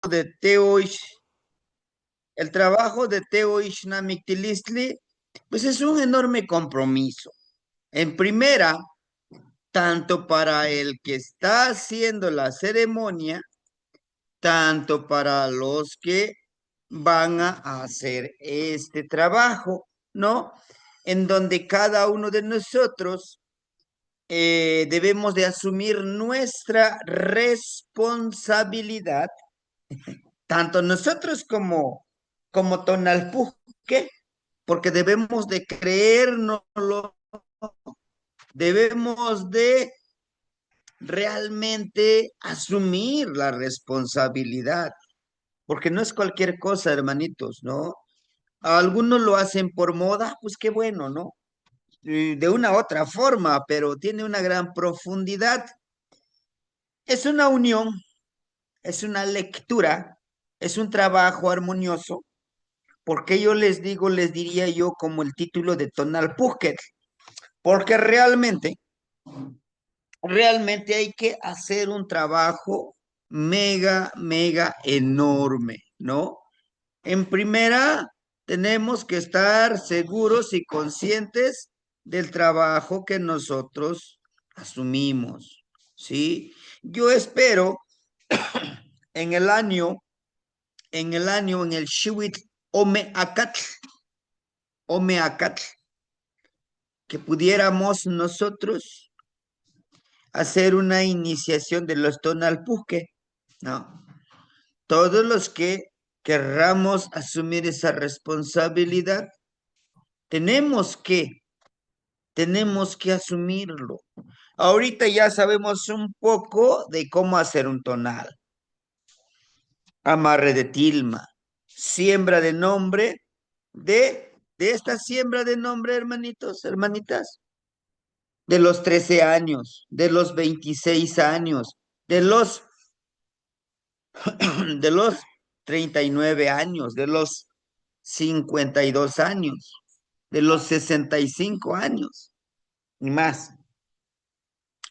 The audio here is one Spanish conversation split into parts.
de Teoish, el trabajo de Teoish Namiktilistli, pues es un enorme compromiso. En primera, tanto para el que está haciendo la ceremonia, tanto para los que van a hacer este trabajo, ¿no? En donde cada uno de nosotros debemos de asumir nuestra responsabilidad, tanto nosotros como Tonalpujque, porque debemos de creérnoslo, debemos de realmente asumir la responsabilidad, porque no es cualquier cosa, hermanitos, ¿no? Algunos lo hacen por moda, pues qué bueno, ¿no? De una otra forma, pero tiene una gran profundidad. Es una unión, es una lectura, es un trabajo armonioso, porque yo les digo, les diría yo como el título de Tonal Puket, porque realmente hay que hacer un trabajo mega enorme, ¿no? En primera, tenemos que estar seguros y conscientes del trabajo que nosotros asumimos, ¿sí? Yo espero en el año, en el Shiwit Omeacatl, que pudiéramos nosotros hacer una iniciación de los Tonalpujque, ¿no? Todos los que querramos asumir esa responsabilidad, tenemos que, tenemos que asumirlo. Ahorita ya sabemos un poco de cómo hacer un tonal. Amarre de tilma, siembra de nombre, de esta siembra de nombre, hermanitos, hermanitas, de los 13 años, de los 26 años, de los, de los 39 años, de los 52 años, de los 65 años y más.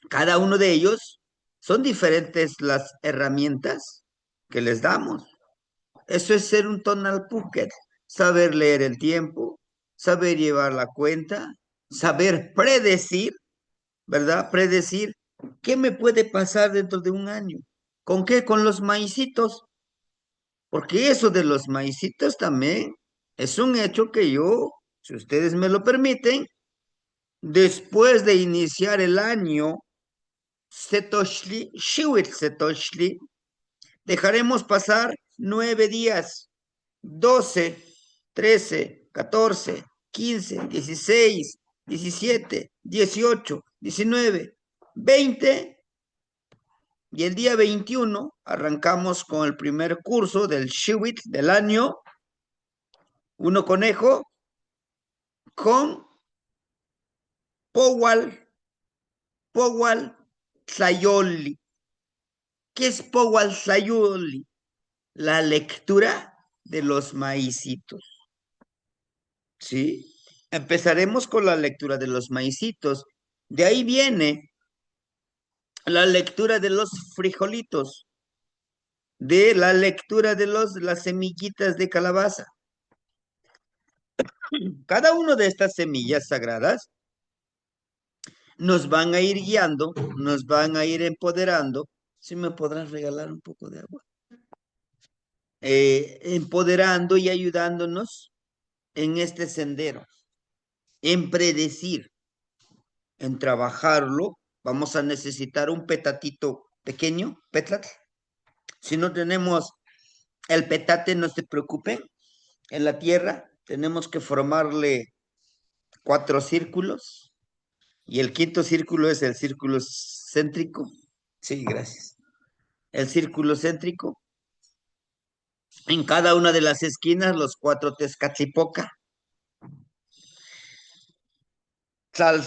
Cada uno de ellos son diferentes las herramientas que les damos. Eso es ser un tonal puket, saber leer el tiempo, saber llevar la cuenta, saber predecir, ¿verdad? Predecir qué me puede pasar dentro de un año. ¿Con qué? Con los maicitos. Porque eso de los maicitos también es un hecho que yo, si ustedes me lo permiten, después de iniciar el año Setoshli, Shiwit Setoshli, dejaremos pasar 9 días, 12, 13, 14, 15, 16, 17, 18, 19, 20 y el día 21 arrancamos con el primer curso del Shiwit del año, uno conejo con Powal, Powal Sayoli. ¿Qué es Powal Sayoli? La lectura de los maicitos, ¿sí? Empezaremos con la lectura de los maicitos. De ahí viene la lectura de los frijolitos, de la lectura de las semillitas de calabaza. Cada una de estas semillas sagradas nos van a ir guiando, nos van a ir empoderando. ¿Si me podrás regalar un poco de agua? Empoderando y ayudándonos en este sendero, en predecir, en trabajarlo. Vamos a necesitar un petatito pequeño, petlat. Si no tenemos el petate, no se preocupen. En la tierra tenemos que formarle 4 círculos y el quinto círculo es el círculo céntrico. Sí, gracias. El círculo céntrico. En cada una de las esquinas, los 4 Tezcatlipoca, Tlal,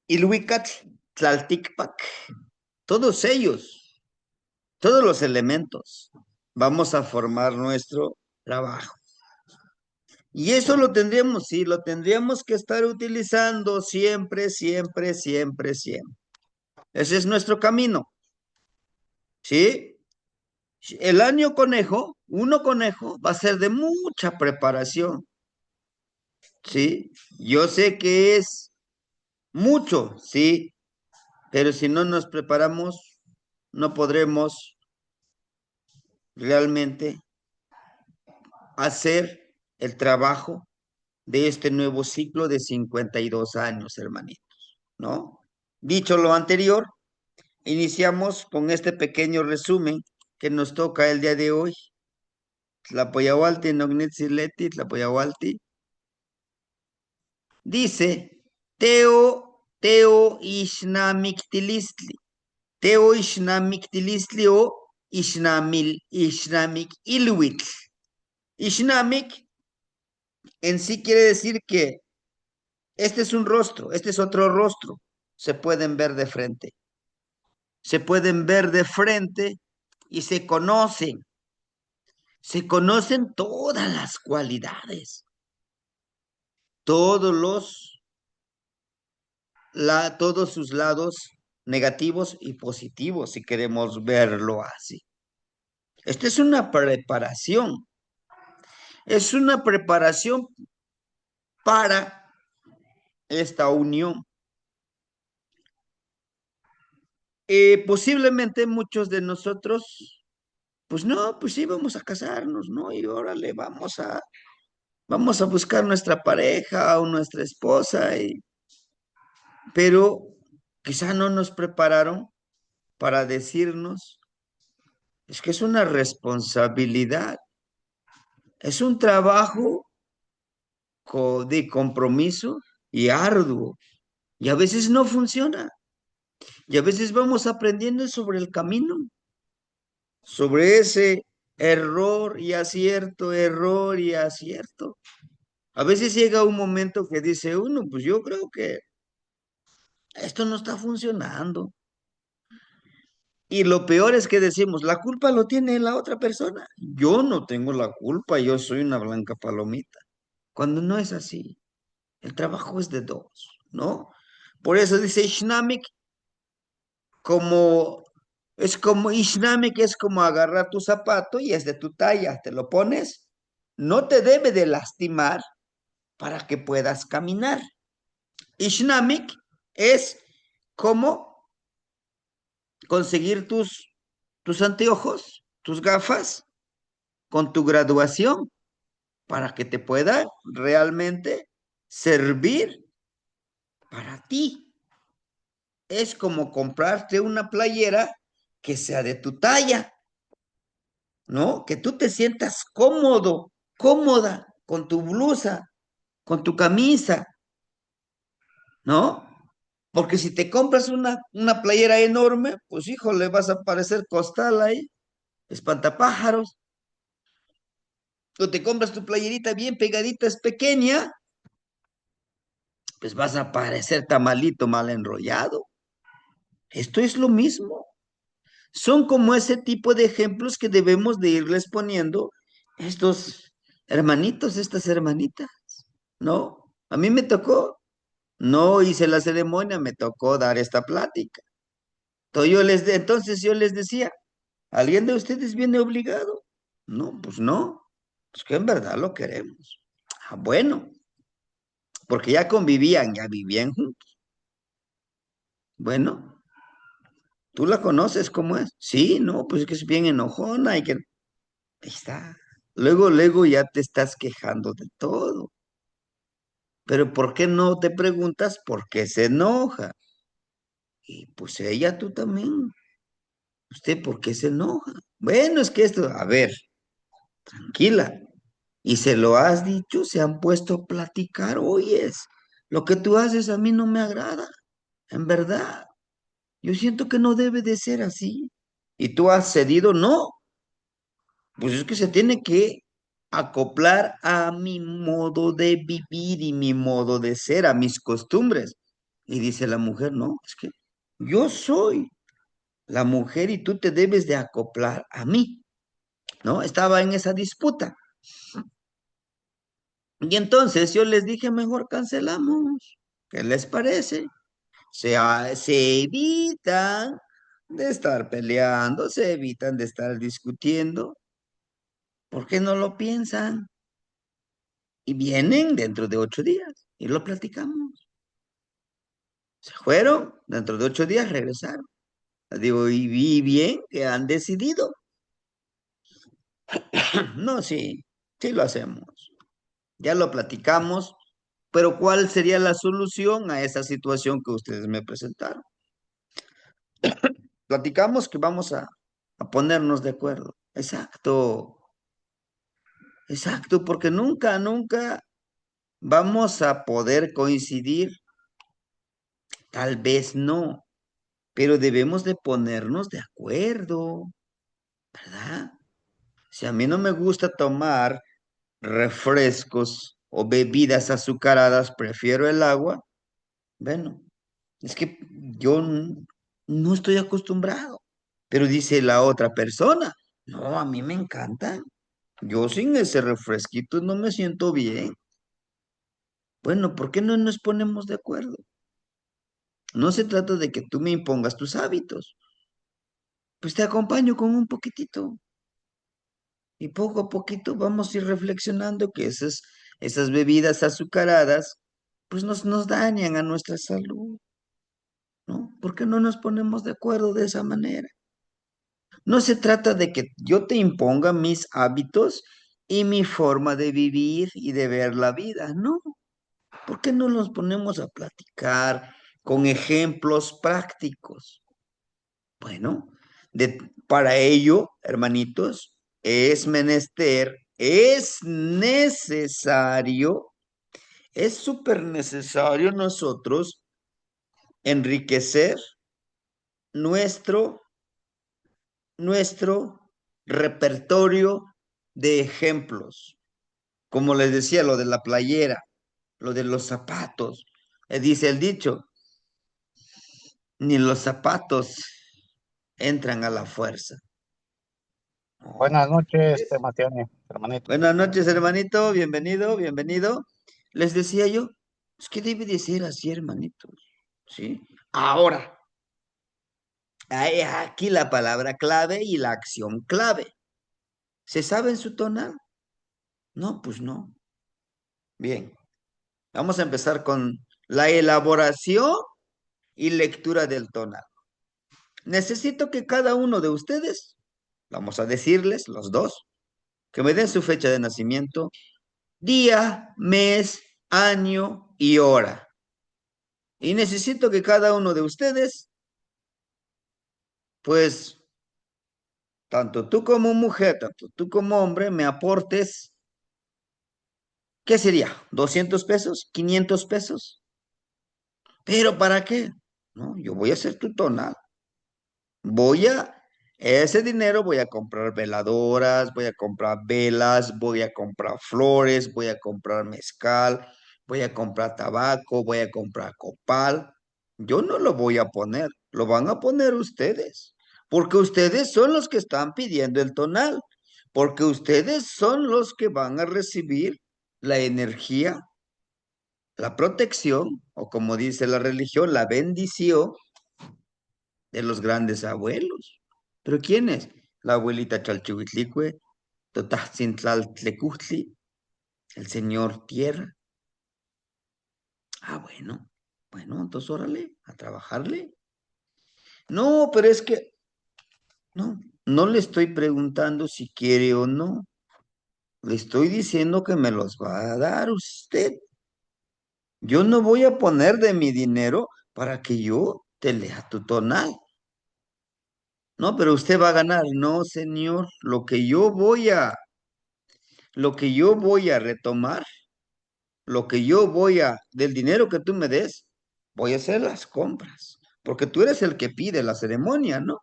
Ilhuicatl, Tlalticpac, todos ellos, todos los elementos, vamos a formar nuestro trabajo. Y eso lo tendríamos, sí, lo tendríamos que estar utilizando siempre, siempre, siempre, siempre. Ese es nuestro camino, ¿sí? El año conejo, uno conejo, va a ser de mucha preparación, ¿sí? Yo sé que es mucho, ¿sí? Pero si no nos preparamos, no podremos realmente hacer el trabajo de este nuevo ciclo de 52 años, hermanitos, ¿no? Dicho lo anterior, iniciamos con este pequeño resumen que nos toca el día de hoy. Tlapoyahualti, Nognetzitleti, Tlapoyahualti. Dice, Teo Ishnamiktilistli. Teo Ishnamiktilistli o Ishnamik Ilwitl. Ishnamik en sí quiere decir que este es un rostro, este es otro rostro. Se pueden ver de frente. Se pueden ver de frente y se conocen todas las cualidades, todos todos sus lados negativos y positivos, si queremos verlo así. Esta es una preparación para esta unión. Posiblemente muchos de nosotros, pues no, pues sí, vamos a casarnos, ¿no? Y órale, vamos a buscar nuestra pareja o nuestra esposa, pero quizá no nos prepararon para decirnos, es que es una responsabilidad, es un trabajo de compromiso y arduo, y a veces no funciona, y a veces vamos aprendiendo sobre el camino, sobre ese error y acierto. A veces llega un momento que dice uno, pues yo creo que esto no está funcionando. Y lo peor es que decimos, la culpa lo tiene la otra persona. Yo no tengo la culpa, yo soy una blanca palomita. Cuando no es así, el trabajo es de dos, ¿no? Por eso dice Ishnamik, como, Ishnamik es como agarrar tu zapato y es de tu talla, te lo pones, no te debe de lastimar para que puedas caminar. Ishnamik es como conseguir tus anteojos, tus gafas, con tu graduación para que te pueda realmente servir para ti. Es como comprarte una playera que sea de tu talla, ¿no? Que tú te sientas cómodo, cómoda con tu blusa, con tu camisa, ¿no? Porque si te compras una playera enorme, pues híjole, vas a parecer costal ahí, espantapájaros. O te compras tu playerita bien pegadita, es pequeña, pues vas a parecer tamalito mal enrollado. Esto es lo mismo. Son como ese tipo de ejemplos que debemos de irles poniendo estos hermanitos, estas hermanitas, ¿no? A mí me tocó, no hice la ceremonia, me tocó dar esta plática. Entonces yo les decía, ¿alguien de ustedes viene obligado? No, pues no, pues que en verdad lo queremos. Ah, bueno, porque ya convivían, ya vivían juntos. Bueno, ¿tú la conoces cómo es? Sí, no, pues es que es bien enojona y que... Ahí está. Luego ya te estás quejando de todo. Pero ¿por qué no te preguntas por qué se enoja? Y pues ella, tú también. ¿Usted por qué se enoja? Bueno, es que esto, a ver, tranquila. Y se lo has dicho, se han puesto a platicar. Oyes, lo que tú haces a mí no me agrada. En verdad, yo siento que no debe de ser así. ¿Y tú has cedido? No. Pues es que se tiene que acoplar a mi modo de vivir y mi modo de ser, a mis costumbres. Y dice la mujer, no, es que yo soy la mujer y tú te debes de acoplar a mí, ¿no? Estaba en esa disputa. Y entonces yo les dije, mejor cancelamos. ¿Qué les parece? Se evita de estar peleando, se evitan de estar discutiendo. ¿Por qué no lo piensan? Y vienen dentro de 8 días y lo platicamos. Se fueron, dentro de 8 días regresaron. Digo, y vi bien que han decidido. No, sí, sí lo hacemos. Ya lo platicamos, pero ¿cuál sería la solución a esa situación que ustedes me presentaron? Platicamos que vamos a ponernos de acuerdo. Exacto, exacto, porque nunca, nunca vamos a poder coincidir. Tal vez no, pero debemos de ponernos de acuerdo, ¿verdad? Si a mí no me gusta tomar refrescos o bebidas azucaradas, prefiero el agua. Bueno, es que yo no estoy acostumbrado. Pero dice la otra persona, no, a mí me encantan. Yo sin ese refresquito no me siento bien. Bueno, ¿por qué no nos ponemos de acuerdo? No se trata de que tú me impongas tus hábitos. Pues te acompaño con un poquitito. Y poco a poquito vamos a ir reflexionando que esas bebidas azucaradas, pues nos dañan a nuestra salud, ¿no? ¿Por qué no nos ponemos de acuerdo de esa manera? No se trata de que yo te imponga mis hábitos y mi forma de vivir y de ver la vida, no. ¿Por qué no nos ponemos a platicar con ejemplos prácticos? Bueno, para ello, hermanitos, es menester, es necesario, es súper necesario nosotros enriquecer nuestro, nuestro repertorio de ejemplos. Como les decía, lo de la playera, lo de los zapatos. Dice el dicho, ni los zapatos entran a la fuerza. No. Buenas noches, Matiane, hermanito. Buenas noches, hermanito. Bienvenido, bienvenido. Les decía yo, es que debe de ser así, hermanitos. ¿Sí? Ahora, hay aquí la palabra clave y la acción clave. ¿Se sabe en su tonal? No, pues no. Bien, vamos a empezar con la elaboración y lectura del tonal. Necesito que cada uno de ustedes, vamos a decirles los dos, que me den su fecha de nacimiento, día, mes, año y hora. Y necesito que cada uno de ustedes, pues, tanto tú como mujer, tanto tú como hombre, me aportes, ¿qué sería? ¿200 pesos? ¿500 pesos? ¿Pero para qué? No, yo voy a ser tu tonal. Voy a, ese dinero voy a comprar veladoras, voy a comprar velas, voy a comprar flores, voy a comprar mezcal, voy a comprar tabaco, voy a comprar copal. Yo no lo voy a poner, lo van a poner ustedes, porque ustedes son los que están pidiendo el tonal, porque ustedes son los que van a recibir la energía, la protección, o como dice la religión, la bendición de los grandes abuelos. ¿Pero quién es? La abuelita Chalchihuitlicue, Totahtzintlaltlecutli, el señor Tierra. Ah, bueno, bueno, entonces órale, a trabajarle. No, pero es que, no, no le estoy preguntando si quiere o no. Le estoy diciendo que me los va a dar usted. Yo no voy a poner de mi dinero para que yo te lea tu tonal. No, pero usted va a ganar. No, señor, lo que yo voy a retomar, lo que yo del dinero que tú me des, voy a hacer las compras, porque tú eres el que pide la ceremonia, ¿no?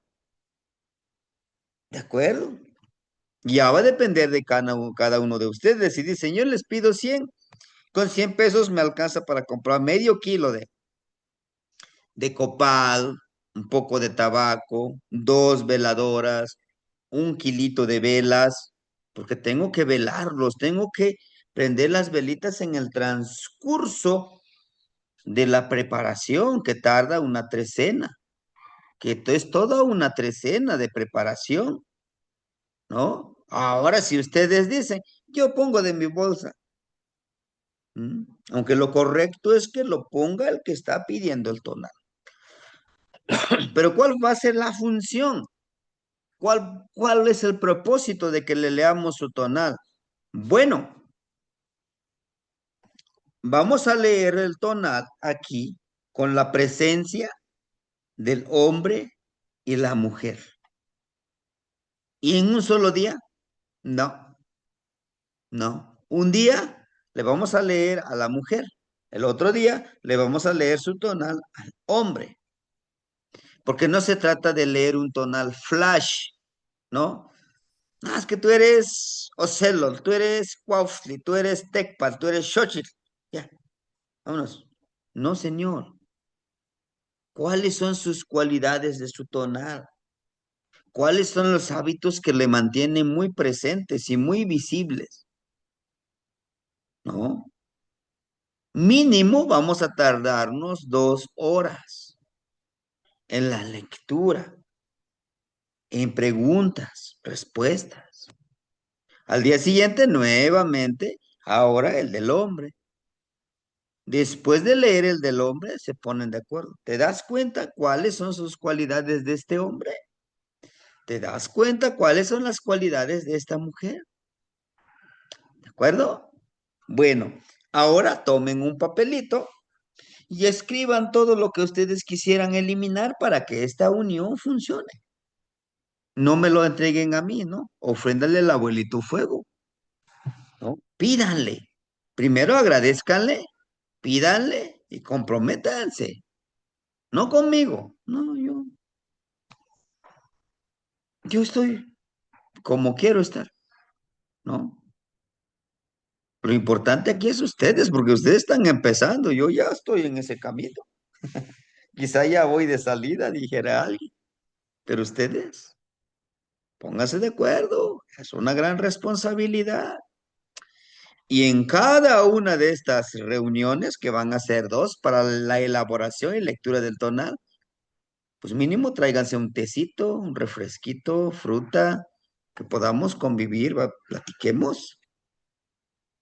¿De acuerdo? Ya va a depender de cada uno de ustedes. Decidir, señor, les pido 100. Con 100 pesos me alcanza para comprar medio kilo de copal, un poco de tabaco, 2 veladoras, un kilito de velas, porque tengo que velarlos, tengo que prender las velitas en el transcurso de la preparación que tarda una trecena, que esto es toda una trecena de preparación, ¿no? Ahora, si ustedes dicen, yo pongo de mi bolsa, ¿m? Aunque lo correcto es que lo ponga el que está pidiendo el tonal. Pero ¿cuál va a ser la función? ¿Cuál es el propósito de que le leamos su tonal? Bueno, vamos a leer el tonal aquí con la presencia del hombre y la mujer. ¿Y en un solo día? No, no. Un día le vamos a leer a la mujer. El otro día le vamos a leer su tonal al hombre. Porque no se trata de leer un tonal flash, ¿no? Ah, es que tú eres Ocelot, tú eres Cuautli, tú eres Tecpat, tú eres Xochitl. Ya, vámonos. No, señor. ¿Cuáles son sus cualidades de su tonal? ¿Cuáles son los hábitos que le mantienen muy presentes y muy visibles? ¿No? Mínimo vamos a tardarnos 2 horas en la lectura, en preguntas, respuestas. Al día siguiente, nuevamente, ahora el del hombre. Después de leer el del hombre, se ponen de acuerdo. ¿Te das cuenta cuáles son sus cualidades de este hombre? ¿Te das cuenta cuáles son las cualidades de esta mujer? ¿De acuerdo? Bueno, ahora tomen un papelito y escriban todo lo que ustedes quisieran eliminar para que esta unión funcione. No me lo entreguen a mí, ¿no? Ofréndale al abuelito fuego, ¿no? Pídanle. Primero agradezcanle, pídanle y comprométanse. No conmigo, no, yo estoy como quiero estar, ¿no? Lo importante aquí es ustedes, porque ustedes están empezando, yo ya estoy en ese camino. Quizá ya voy de salida, dijera alguien, pero ustedes, pónganse de acuerdo, es una gran responsabilidad. Y en cada una de estas reuniones, que van a ser dos para la elaboración y lectura del tonal, pues mínimo tráiganse un tecito, un refresquito, fruta, que podamos convivir, platiquemos,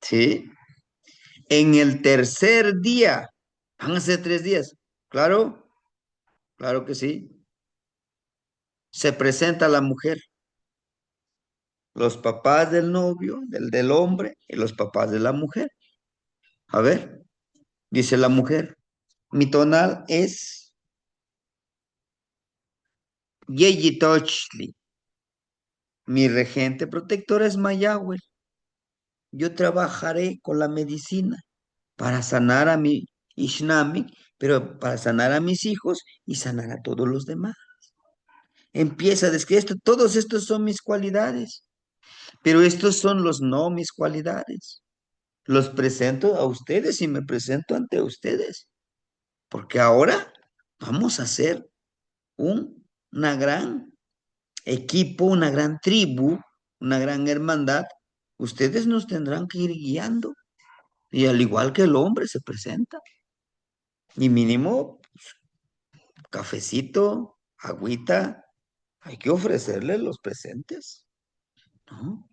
¿sí? En el tercer día, van a ser 3 días, claro, claro que sí, se presenta la mujer, los papás del novio, del hombre y los papás de la mujer. A ver, dice la mujer, mi tonal es Yeyitochli, mi regente protector es Mayagüel. Yo trabajaré con la medicina para sanar a mi Ishnami, pero para sanar a mis hijos y sanar a todos los demás. Empieza a describir esto, todos estos son mis cualidades, pero estos son los no mis cualidades. Los presento a ustedes y me presento ante ustedes, porque ahora vamos a ser una gran equipo, una gran tribu, una gran hermandad. Ustedes nos tendrán que ir guiando y al igual que el hombre se presenta. Y mínimo, cafecito, agüita, hay que ofrecerle los presentes, ¿no?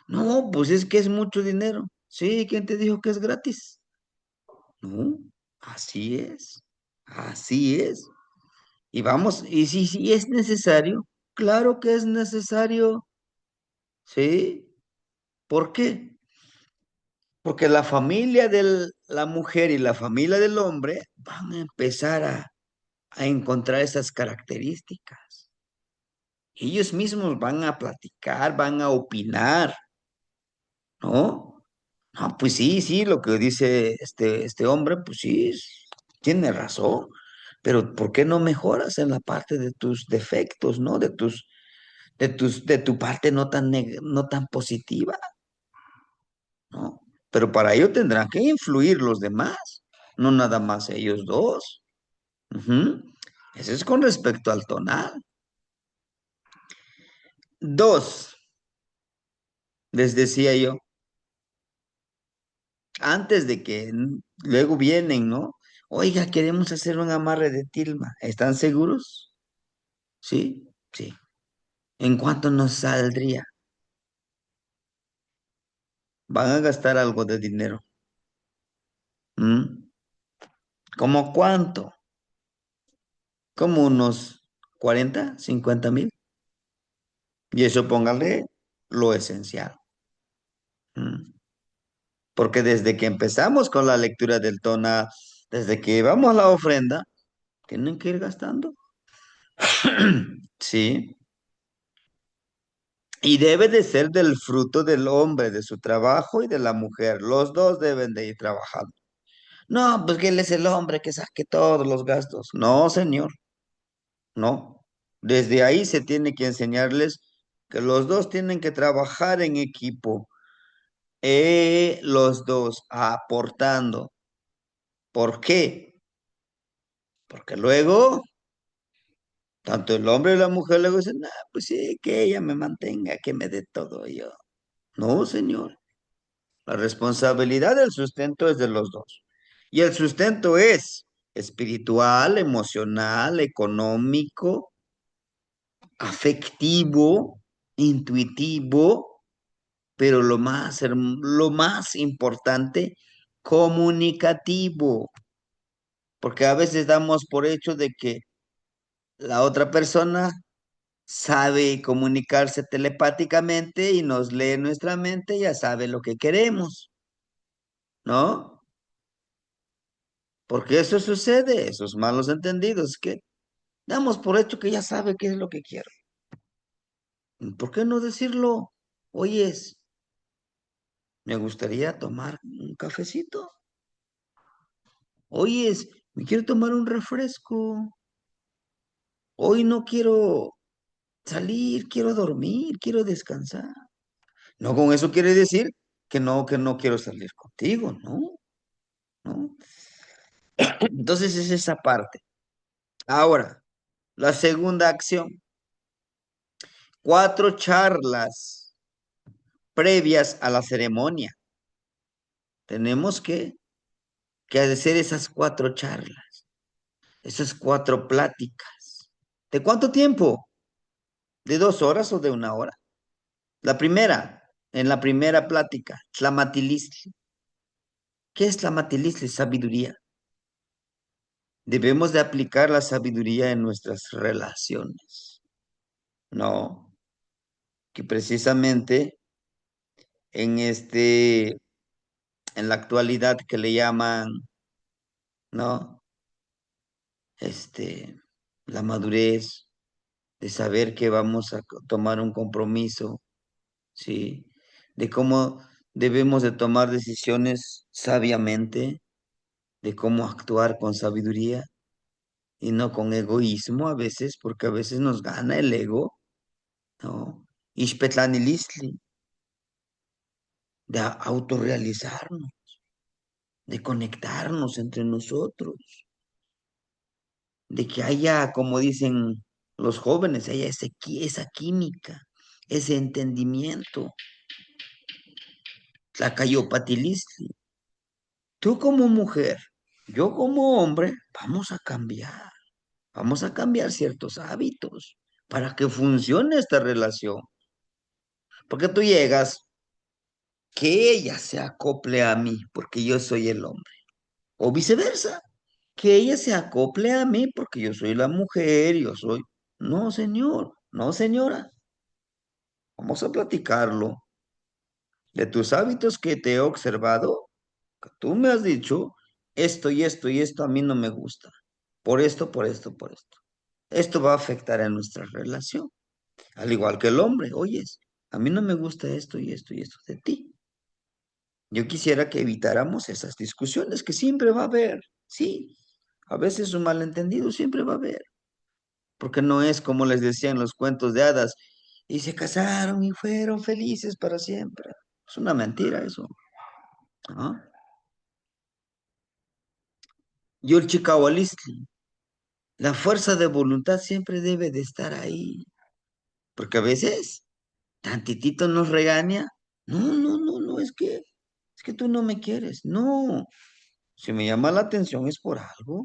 No, pues es que es mucho dinero. Sí, ¿quién te dijo que es gratis? No, así es, así es. Y vamos, y si es necesario, claro que es necesario, ¿sí? ¿Por qué? Porque la familia de la mujer y la familia del hombre van a empezar a encontrar esas características. Ellos mismos van a platicar, van a opinar, ¿no? No, pues sí, sí, lo que dice este hombre, pues sí, tiene razón, pero ¿por qué no mejoras en la parte de tus defectos, ¿no? De tu parte no tan positiva, ¿no? Pero para ello tendrán que influir los demás, no nada más ellos dos. Ujú. Eso es con respecto al tonal. Dos, les decía yo, antes de que luego vienen, ¿no? Oiga, queremos hacer un amarre de tilma. ¿Están seguros? ¿Sí? Sí. ¿En cuánto nos saldría? Van a gastar algo de dinero. ¿Mm? ¿Cómo cuánto? Como unos 40, 50,000. Y eso póngale lo esencial. ¿Mm? Porque desde que empezamos con la lectura del Tona, desde que vamos a la ofrenda, tienen que ir gastando. Sí. Y debe de ser del fruto del hombre, de su trabajo y de la mujer. Los dos deben de ir trabajando. No, pues que él es el hombre que saque todos los gastos. No, señor, no. Desde ahí se tiene que enseñarles que los dos tienen que trabajar en equipo. Los dos aportando. ¿Por qué? Porque luego, tanto el hombre y la mujer luego dicen, ah, pues sí, que ella me mantenga, que me dé todo yo. No, señor. La responsabilidad del sustento es de los dos. Y el sustento es espiritual, emocional, económico, afectivo, intuitivo, pero lo más importante, comunicativo. Porque a veces damos por hecho de que la otra persona sabe comunicarse telepáticamente y nos lee nuestra mente, ya sabe lo que queremos, ¿no? Porque eso sucede, esos malos entendidos, que damos por hecho que ya sabe qué es lo que quiero. ¿Por qué no decirlo? Oyes, me gustaría tomar un cafecito. Oyes, me quiero tomar un refresco. Hoy no quiero salir, quiero dormir, quiero descansar. No con eso quiere decir que no quiero salir contigo, ¿no? ¿No? Entonces es esa parte. Ahora, la segunda acción. 4 charlas previas a la ceremonia. Tenemos que hacer esas 4 charlas, esas 4 pláticas. ¿De cuánto tiempo? ¿De 2 horas o de 1 hora? La primera, en la primera plática, Tlamatilistli. ¿Qué es Tlamatilistli? Sabiduría. Debemos de aplicar la sabiduría en nuestras relaciones. No, que precisamente en en la actualidad que le llaman, ¿no? Este, la madurez de saber que vamos a tomar un compromiso, ¿sí? De cómo debemos de tomar decisiones sabiamente, de cómo actuar con sabiduría y no con egoísmo a veces, porque a veces nos gana el ego, ¿no? Ishpetlanilistli, de autorrealizarnos, de conectarnos entre nosotros, de que haya, como dicen los jóvenes, haya esa química, ese entendimiento, la cayopatilistli. Tú como mujer, yo como hombre, vamos a cambiar ciertos hábitos para que funcione esta relación. Porque tú llegas, que ella se acople a mí porque yo soy el hombre, o viceversa, que ella se acople a mí porque yo soy la mujer, yo soy... No, señor, no, señora, vamos a platicarlo de tus hábitos que te he observado, que tú me has dicho, esto y esto y esto a mí no me gusta, por esto, por esto, por esto. Esto va a afectar a nuestra relación, al igual que el hombre, oyes, a mí no me gusta esto y esto y esto de ti. Yo quisiera que evitáramos esas discusiones que siempre va a haber, sí, a veces un malentendido siempre va a haber, porque no es como les decían los cuentos de hadas, y se casaron y fueron felices para siempre. Es una mentira eso, ¿no? Yo el Chicahualistli, la fuerza de voluntad siempre debe de estar ahí, porque a veces tantitito nos regaña. No, no, no, no, es que tú no me quieres. No, si me llama la atención es por algo,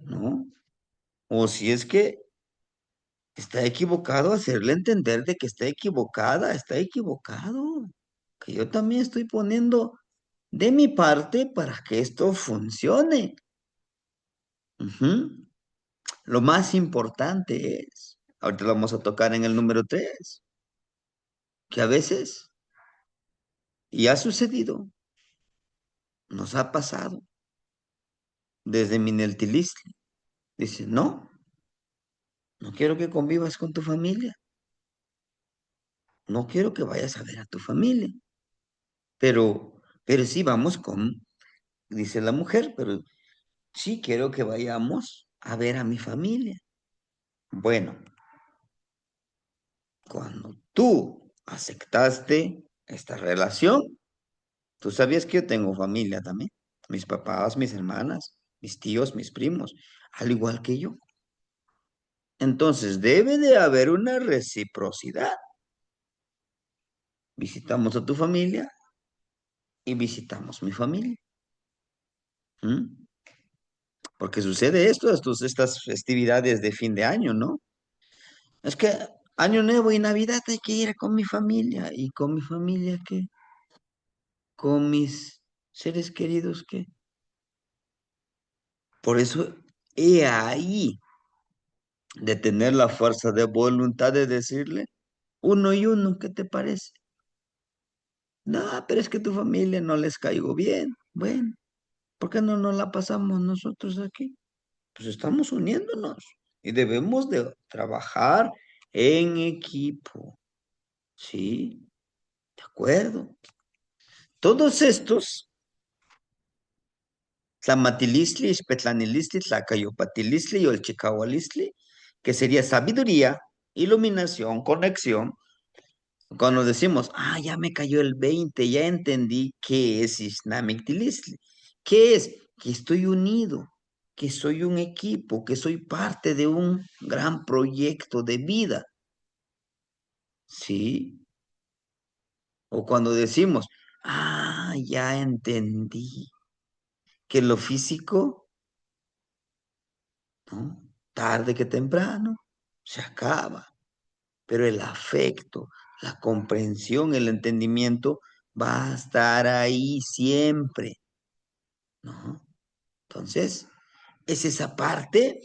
¿no? O si es que Está equivocado hacerle entender de que está equivocada, está equivocado. Que yo también estoy poniendo de mi parte para que esto funcione. Ujú. Lo más importante es, ahorita lo vamos a tocar en el número 3, que a veces, y ha sucedido, nos ha pasado, desde Mineltilistli, dice, no, no quiero que convivas con tu familia, no quiero que vayas a ver a tu familia, pero sí vamos con, dice la mujer, pero sí quiero que vayamos a ver a mi familia. Bueno, cuando tú aceptaste esta relación, tú sabías que yo tengo familia también, mis papás, mis hermanas, mis tíos, mis primos, al igual que yo. Entonces debe de haber una reciprocidad. Visitamos a tu familia y visitamos mi familia. ¿Mm? Porque sucede esto, estas festividades de fin de año, ¿no? Es que Año Nuevo y Navidad hay que ir con mi familia. ¿Y con mi familia qué? Con mis seres queridos qué. Por eso he ahí de tener la fuerza de voluntad de decirle, uno y uno, ¿qué te parece? No, pero es que tu familia no les caigo bien. Bueno, ¿por qué no nos la pasamos nosotros aquí? Pues estamos uniéndonos y debemos de trabajar en equipo. Sí, de acuerdo. Todos estos, Tlamatilistli, Xpetlanilistli, Tlacayopatilistli y Olchicahualistli, que sería sabiduría, iluminación, conexión. Cuando decimos, ya me cayó el 20, ya entendí qué es Ixnamictilistli. ¿Qué es? Que estoy unido, que soy un equipo, que soy parte de un gran proyecto de vida. ¿Sí? O cuando decimos, ya entendí que lo físico, ¿no? Tarde que temprano, se acaba, pero el afecto, la comprensión, el entendimiento va a estar ahí siempre, ¿no? Entonces, es esa parte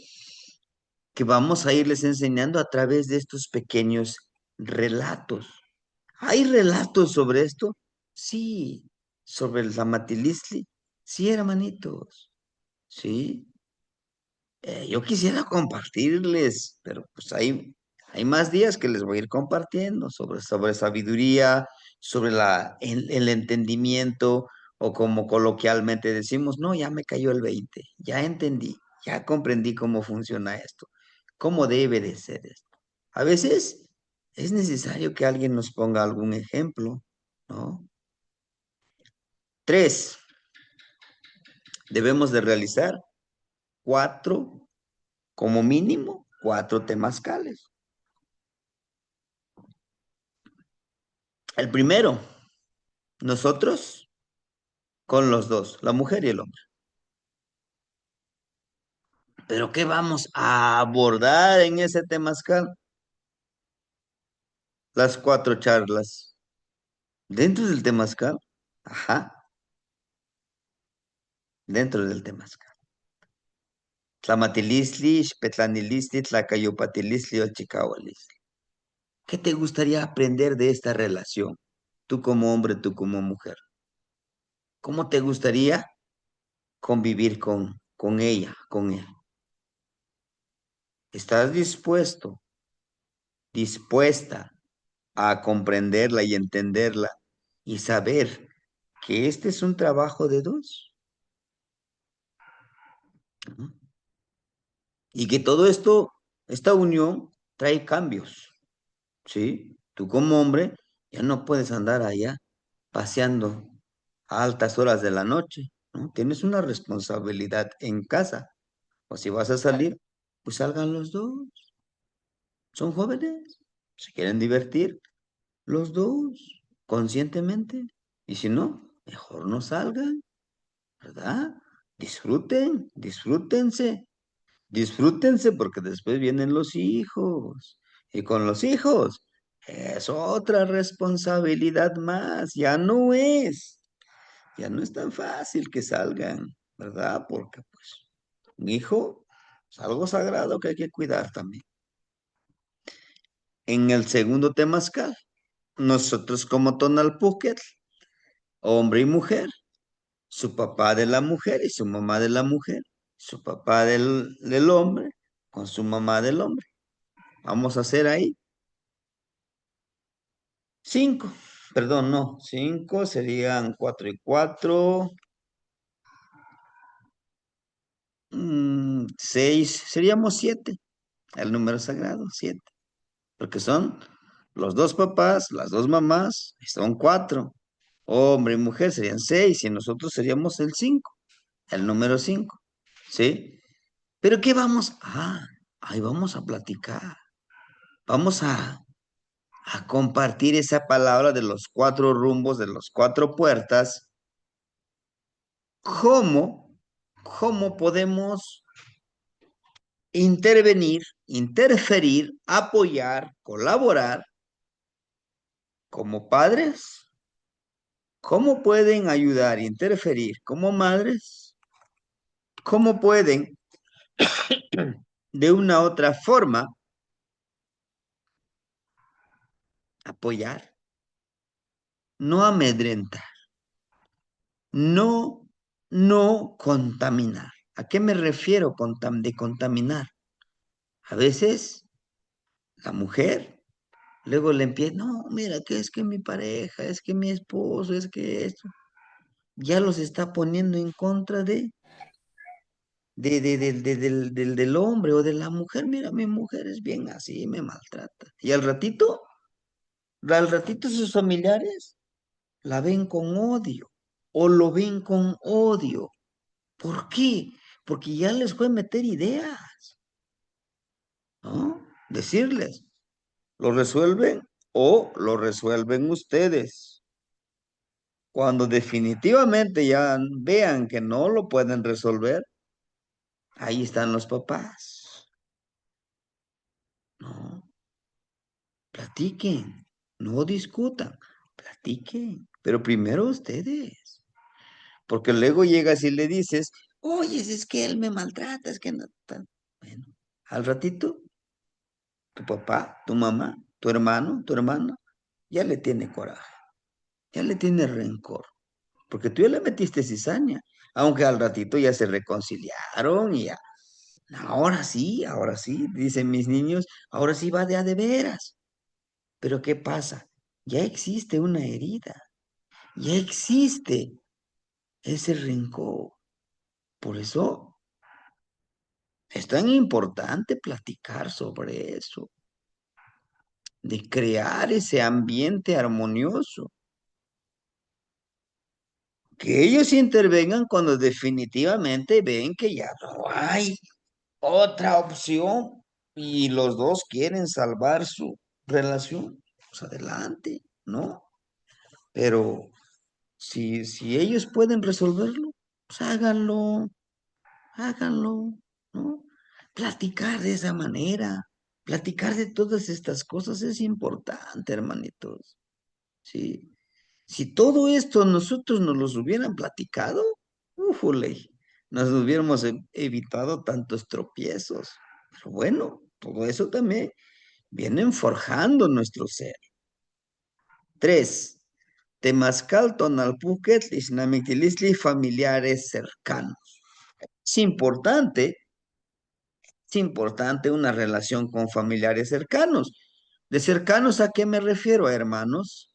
que vamos a irles enseñando a través de estos pequeños relatos. ¿Hay relatos sobre esto? Sí, sobre el Zamatilistli. Sí, hermanitos. Sí. Yo quisiera compartirles, pero pues hay más días que les voy a ir compartiendo sobre sabiduría, sobre el entendimiento, o como coloquialmente decimos, no, ya me cayó el 20, ya entendí, ya comprendí cómo funciona esto, cómo debe de ser esto. A veces es necesario que alguien nos ponga algún ejemplo, ¿no? 3, debemos de realizar 4, como mínimo, 4 temazcales. El primero, nosotros con los dos, la mujer y el hombre. ¿Pero qué vamos a abordar en ese temazcal? Las 4 charlas. Dentro del temazcal, ajá, dentro del temazcal. Tlamatilistli, Xpetlanilistli, Tlacayopatilistli, Olchicahualistli. ¿Qué te gustaría aprender de esta relación? Tú como hombre, tú como mujer. ¿Cómo te gustaría convivir con ella, con él? ¿Estás dispuesta a comprenderla y entenderla y saber que este es un trabajo de dos? ¿No? Y que todo esto, esta unión, trae cambios, ¿sí? Tú como hombre ya no puedes andar allá paseando a altas horas de la noche, ¿no? Tienes una responsabilidad en casa. O si vas a salir, pues salgan los dos. Son jóvenes, se quieren divertir los dos, conscientemente. Y si no, mejor no salgan, ¿verdad? Disfruten, disfrútense, disfrútense porque después vienen los hijos. Y con los hijos, es otra responsabilidad más. Ya no es tan fácil que salgan, ¿verdad? Porque pues un hijo es algo sagrado que hay que cuidar también. En el segundo temazcal, nosotros como Tonalpúquetl, hombre y mujer, su papá de la mujer y su mamá de la mujer, su papá del hombre con su mamá del hombre. Vamos a hacer ahí 5. Perdón, no, 5 serían 4 y 4. 6, seríamos 7. El número sagrado, 7. Porque son los dos papás, las dos mamás, y son 4. Hombre y mujer serían 6 y nosotros seríamos el 5, el número 5. ¿Sí? Pero ¿qué vamos? Ahí vamos a platicar. Vamos a compartir esa palabra de los 4 rumbos, de las 4 puertas. ¿Cómo podemos intervenir, interferir, apoyar, colaborar como padres? ¿Cómo pueden ayudar, interferir como madres? ¿Cómo pueden, de una u otra forma, apoyar? No amedrentar, no, no contaminar. ¿A qué me refiero de contaminar? A veces la mujer luego le empieza, no, mira, que es que mi pareja, es que mi esposo, es que esto, ya los está poniendo en contra del hombre o de la mujer. Mira, mi mujer es bien así, me maltrata. Y al ratito sus familiares la ven con odio o lo ven con odio. ¿Por qué? Porque ya les fue meter ideas, ¿no? Decirles, lo resuelven o lo resuelven ustedes. Cuando definitivamente ya vean que no lo pueden resolver, ahí están los papás. No, platiquen, no discutan, platiquen, pero primero ustedes. Porque luego llegas y le dices, oye, es que él me maltrata, es que no. Bueno, al ratito, tu papá, tu mamá, tu hermano, tu hermana, ya le tiene coraje, ya le tiene rencor, porque tú ya le metiste cizaña, aunque al ratito ya se reconciliaron y ya. Ahora sí, dicen mis niños, ahora sí va de a de veras. Pero ¿qué pasa? Ya existe una herida, ya existe ese rencor. Por eso es tan importante platicar sobre eso, de crear ese ambiente armonioso, que ellos intervengan cuando definitivamente ven que ya no hay otra opción y los dos quieren salvar su relación. Pues adelante, ¿no? Pero si ellos pueden resolverlo, pues háganlo, ¿no? Platicar de esa manera, platicar de todas estas cosas es importante, hermanitos, ¿sí? Si todo esto nosotros nos los hubieran platicado, ¡újule! Nos hubiéramos evitado tantos tropiezos. Pero bueno, todo eso también vienen forjando nuestro ser. 3. Temazcal, Tonalpúquetl, Ixnamictilistli, familiares cercanos. Es importante una relación con familiares cercanos. ¿De cercanos a qué me refiero? A hermanos,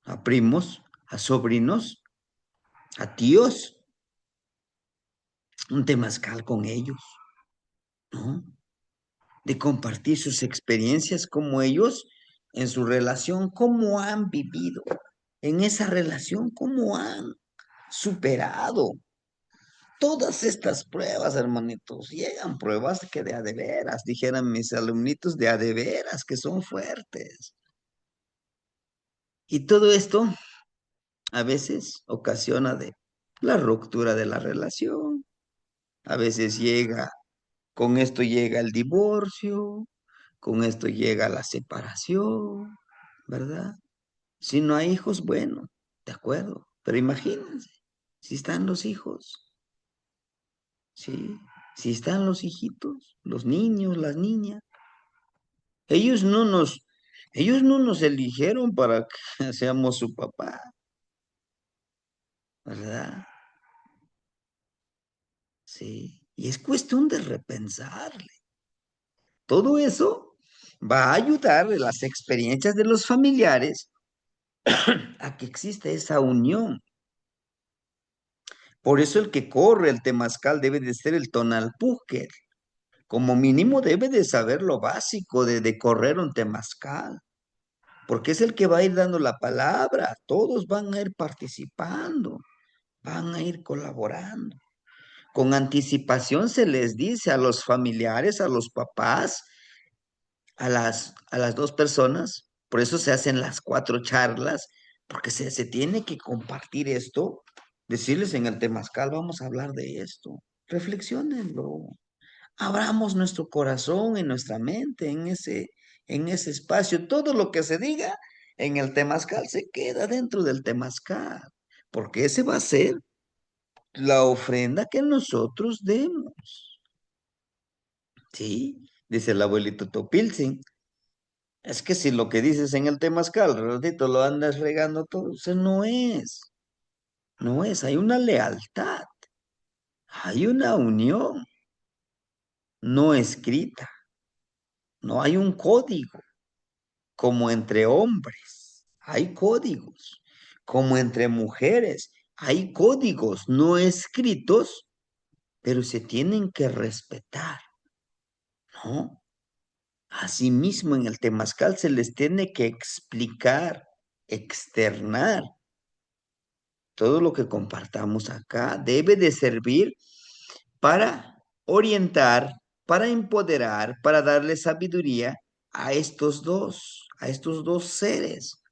a primos, a sobrinos, a tíos, un temazcal con ellos, ¿no? De compartir sus experiencias como ellos en su relación, cómo han vivido, en esa relación, cómo han superado todas estas pruebas, hermanitos. Llegan pruebas que de a de veras, dijeran mis alumnitos, de a de veras, que son fuertes. Y todo esto a veces ocasiona de la ruptura de la relación, a veces con esto llega el divorcio, Con esto llega la separación, ¿verdad? Si no hay hijos, bueno, de acuerdo. Pero imagínense, si están los hijos, ¿sí? Si están los hijitos, los niños, las niñas, ellos no nos, ellos no nos eligieron para que seamos su papá, ¿verdad? Sí. Y es cuestión de repensarle. Todo eso va a ayudar de las experiencias de los familiares a que exista esa unión. Por eso el que corre el temazcal debe de ser el tonalpúquer. Como mínimo debe de saber lo básico de correr un temazcal, porque es el que va a ir dando la palabra. Todos van a ir participando, van a ir colaborando. Con anticipación se les dice a los familiares, a los papás, a las dos personas, por eso se hacen las 4 charlas, porque se tiene que compartir esto, decirles en el temazcal, vamos a hablar de esto, reflexionenlo, abramos nuestro corazón y nuestra mente en ese espacio, todo lo que se diga en el temazcal se queda dentro del temazcal, porque ese va a ser la ofrenda que nosotros demos, ¿sí? Dice el abuelito Topilzin. Es que si lo que dices en el temazcal, ratito lo andas regando todo, eso no es, hay una lealtad, hay una unión no escrita, no hay un código, como entre hombres, hay códigos, como entre mujeres, hay códigos no escritos, pero se tienen que respetar, ¿no? Asimismo, en el temazcal se les tiene que explicar, externar. Todo lo que compartamos acá debe de servir para orientar, para empoderar, para darle sabiduría a estos dos seres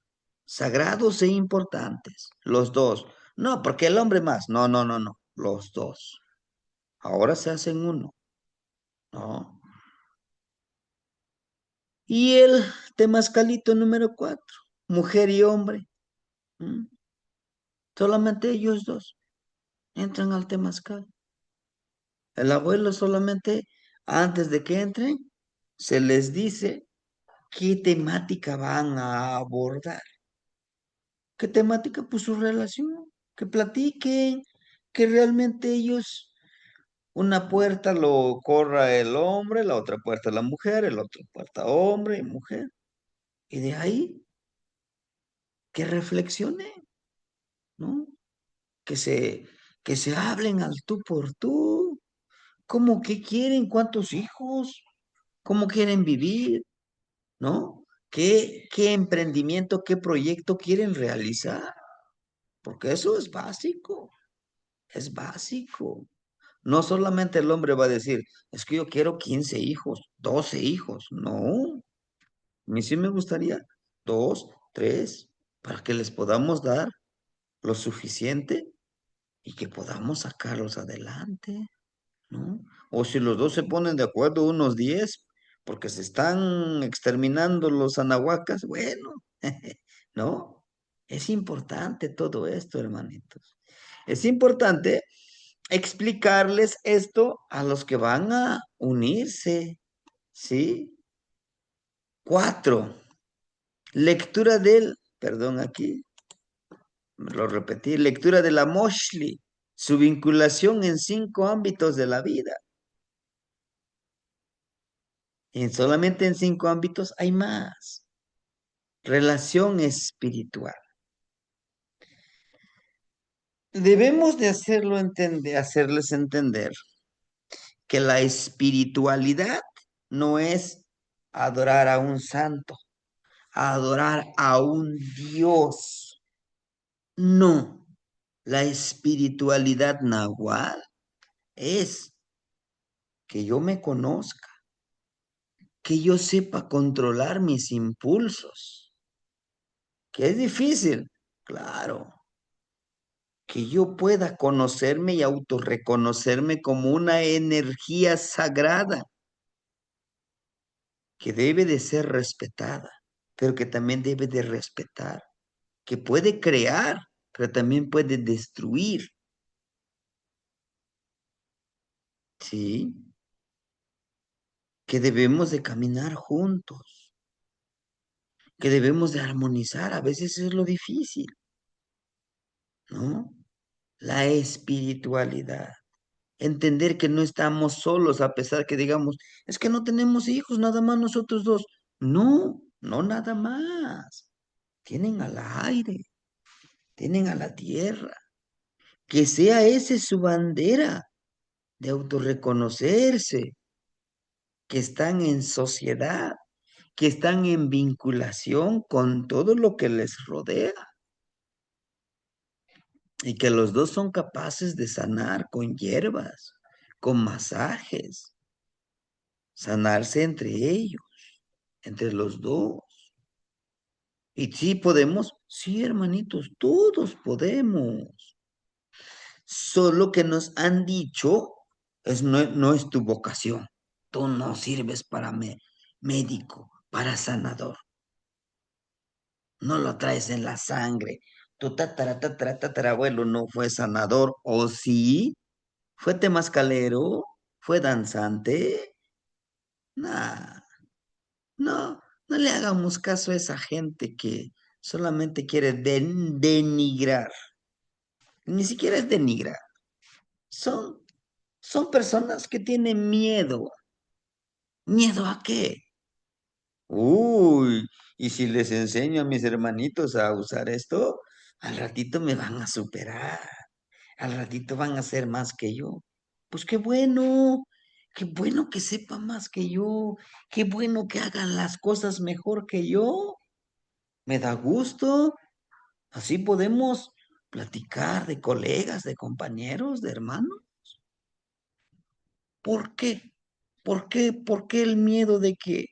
sagrados e importantes, los dos. No, porque el hombre más. No, no, no, no, los dos. Ahora se hacen uno, ¿no? Y el temazcalito número 4, mujer y hombre. ¿m? Solamente ellos dos entran al temazcal. El abuelo solamente, antes de que entren, se les dice qué temática van a abordar. ¿Qué temática? Pues su relación, que platiquen, que realmente ellos, una puerta lo corra el hombre, la otra puerta la mujer, el otro puerta hombre y mujer. Y de ahí que reflexionen, ¿no? Que se, que se hablen al tú por tú. ¿Cómo que quieren? ¿Cuántos hijos? ¿Cómo quieren vivir? ¿No? ¿Qué emprendimiento, qué proyecto quieren realizar? Porque eso es básico, es básico. No solamente el hombre va a decir, es que yo quiero 15 hijos, 12 hijos. No, a mí sí me gustaría 2, 3, para que les podamos dar lo suficiente y que podamos sacarlos adelante, ¿no? O si los dos se ponen de acuerdo, unos 10, porque se están exterminando los anahuacas, bueno, ¿no? Es importante todo esto, hermanitos. Es importante explicarles esto a los que van a unirse, ¿sí? 4, perdón, aquí lo repetí, lectura de la Moshli, su vinculación en 5 ámbitos de la vida. Y solamente en 5 ámbitos hay más. Relación espiritual. Debemos de hacerles entender que la espiritualidad no es adorar a un santo, adorar a un Dios. No, la espiritualidad nahual es que yo me conozca, que yo sepa controlar mis impulsos, que es difícil, claro, que yo pueda conocerme y autorreconocerme como una energía sagrada, que debe de ser respetada, pero que también debe de respetar, que puede crear, pero también puede destruir, ¿sí? Que debemos de caminar juntos, que debemos de armonizar, a veces es lo difícil, ¿no? La espiritualidad. Entender que no estamos solos a pesar que digamos, es que no tenemos hijos, nada más nosotros dos. No, no nada más. Tienen al aire, tienen a la tierra. Que sea ese su bandera de autorreconocerse, que están en sociedad, que están en vinculación con todo lo que les rodea y que los dos son capaces de sanar con hierbas, con masajes, sanarse entre ellos, entre los dos. Y sí podemos, sí, hermanitos, todos podemos. Solo que nos han dicho, no es tu vocación. Tú no sirves para médico, para sanador. No lo traes en la sangre. Tu tatarabuelo no fue sanador, ¿o sí? ¿Fue temascalero? ¿Fue danzante? Nah, no, no le hagamos caso a esa gente que solamente quiere denigrar. Ni siquiera es denigrar. Son, son personas que tienen miedo. ¿Miedo a qué? Uy, y si les enseño a mis hermanitos a usar esto, al ratito me van a superar. Al ratito van a ser más que yo. Pues qué bueno que sepa más que yo, qué bueno que hagan las cosas mejor que yo. Me da gusto. Así podemos platicar de colegas, de compañeros, de hermanos. ¿Por qué? ¿Por qué? ¿Por qué el miedo de que,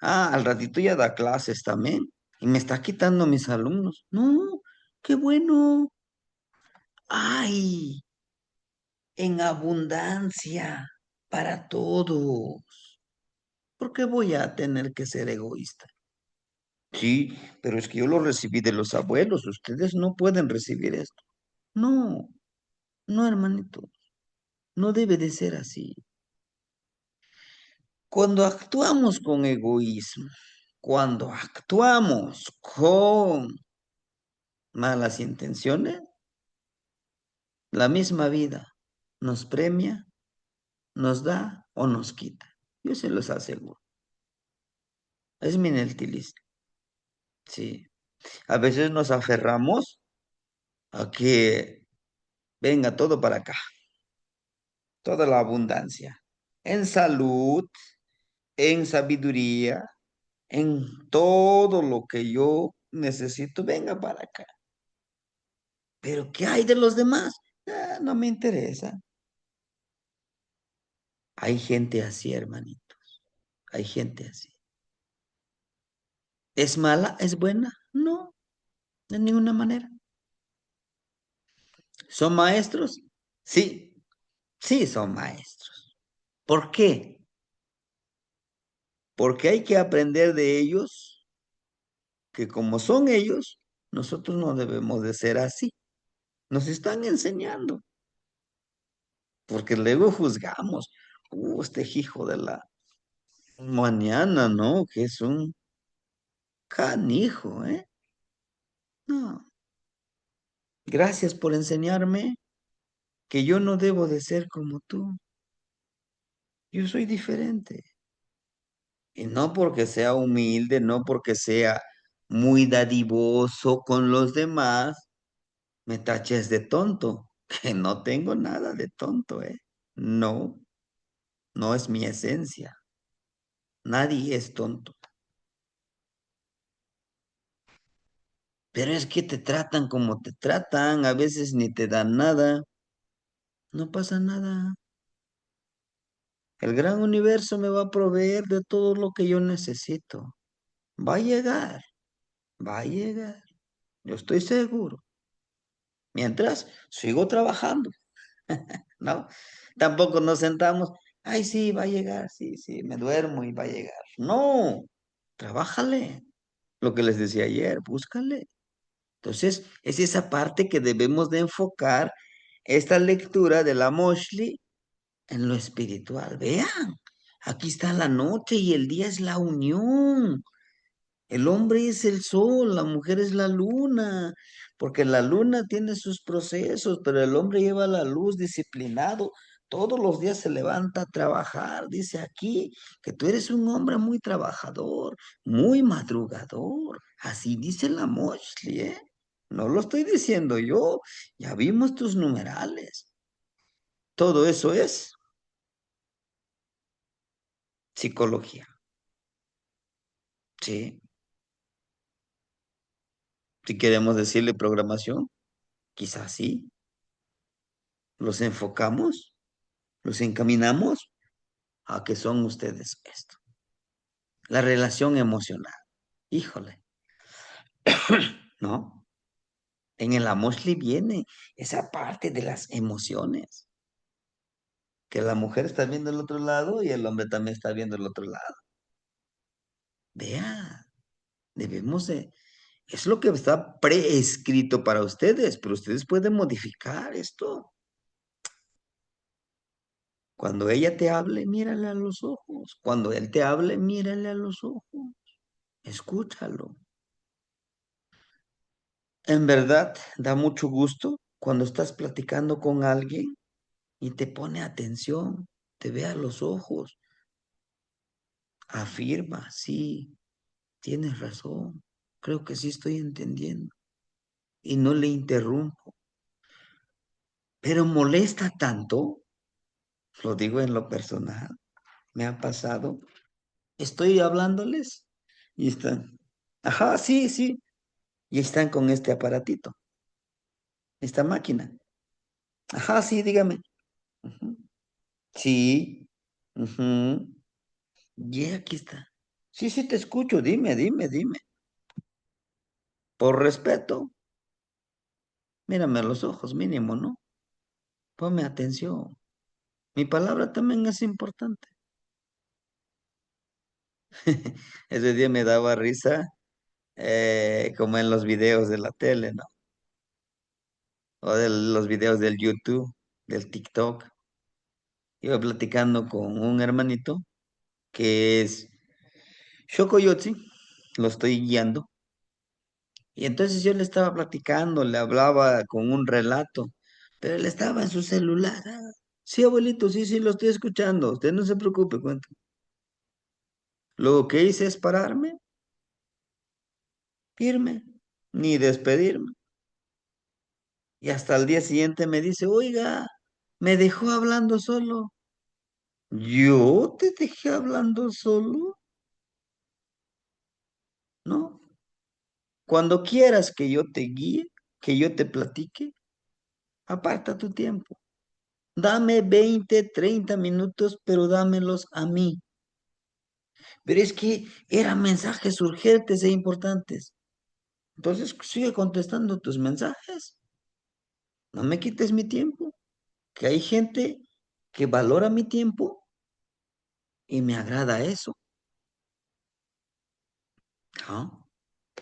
al ratito ya da clases también y me está quitando mis alumnos? No, qué bueno. Ay, en abundancia para todos. ¿Por qué voy a tener que ser egoísta? Sí, pero es que yo lo recibí de los abuelos. Ustedes no pueden recibir esto. No, no, hermanito. No debe de ser así. Cuando actuamos con egoísmo, cuando actuamos con malas intenciones, la misma vida nos premia, nos da o nos quita. Yo se los aseguro. Es mi gentilísimo. Sí. A veces nos aferramos a que venga todo para acá, toda la abundancia, en salud, en sabiduría, en todo lo que yo necesito, venga para acá. Pero ¿qué hay de los demás? No me interesa. Hay gente así, hermanitos. Hay gente así. ¿Es mala? ¿Es buena? No, de ninguna manera. ¿Son maestros? Sí, sí son maestros. ¿Por qué? Porque hay que aprender de ellos, que como son ellos, nosotros no debemos de ser así. Nos están enseñando, porque luego juzgamos. Este hijo de la mañana, ¿no? Que es un canijo, ¿eh? No. Gracias por enseñarme que yo no debo de ser como tú. Yo soy diferente. Y no porque sea humilde, no porque sea muy dadivoso con los demás, me taches de tonto, que no tengo nada de tonto, ¿eh? No, no es mi esencia. Nadie es tonto. Pero es que te tratan como te tratan, a veces ni te dan nada. No pasa nada. El gran universo me va a proveer de todo lo que yo necesito. Va a llegar, va a llegar. Yo estoy seguro. Mientras sigo trabajando, ¿no? Tampoco nos sentamos. Ay, sí, va a llegar, sí, sí, me duermo y va a llegar. No, trabájale. Lo que les decía ayer, búscale. Entonces, es esa parte que debemos de enfocar esta lectura de la Moshli en lo espiritual. Vean, aquí está la noche y el día es la unión. El hombre es el sol, la mujer es la luna, porque la luna tiene sus procesos, pero el hombre lleva la luz disciplinado. Todos los días se levanta a trabajar. Dice aquí que tú eres un hombre muy trabajador, muy madrugador. Así dice la Moshli, ¿eh? No lo estoy diciendo yo. Ya vimos tus numerales. Todo eso es psicología. Sí. Si queremos decirle programación, quizás sí. Los enfocamos, los encaminamos a que son ustedes esto. La relación emocional. Híjole, ¿no? En el Amoshli viene esa parte de las emociones, que la mujer está viendo el otro lado y el hombre también está viendo el otro lado. Vea, debemos de... Es lo que está preescrito para ustedes, pero ustedes pueden modificar esto. Cuando ella te hable, mírale a los ojos. Cuando él te hable, mírale a los ojos. Escúchalo. En verdad, da mucho gusto cuando estás platicando con alguien y te pone atención, te ve a los ojos, afirma, sí, tienes razón, creo que sí estoy entendiendo y no le interrumpo. Pero molesta tanto, lo digo en lo personal, me ha pasado, estoy hablándoles y están, ajá, sí, sí, y están con este aparatito, esta máquina. Ajá, sí, dígame. Ujú. Sí. Ujú. Y aquí está. Sí, sí, te escucho. Dime, dime, dime. Por respeto, mírame a los ojos, mínimo, ¿no? Ponme atención. Mi palabra también es importante. Ese día me daba risa, como en los videos de la tele, ¿no? O de los videos del YouTube, del TikTok. Iba platicando con un hermanito que es Shokoyotsi, lo estoy guiando. Y entonces yo le estaba platicando, le hablaba con un relato, pero él estaba en su celular. Ah, sí, abuelito, sí, sí, lo estoy escuchando. Usted no se preocupe, cuento. Lo que hice es pararme, irme, ni despedirme. Y hasta el día siguiente me dice, oiga, me dejó hablando solo. ¿Yo te dejé hablando solo? ¿No? Cuando quieras que yo te guíe, que yo te platique, aparta tu tiempo. Dame 20, 30 minutos, pero dámelos a mí. Pero es que eran mensajes urgentes e importantes. Entonces sigue contestando tus mensajes. No me quites mi tiempo. Que hay gente que valora mi tiempo y me agrada eso. ¿Ah?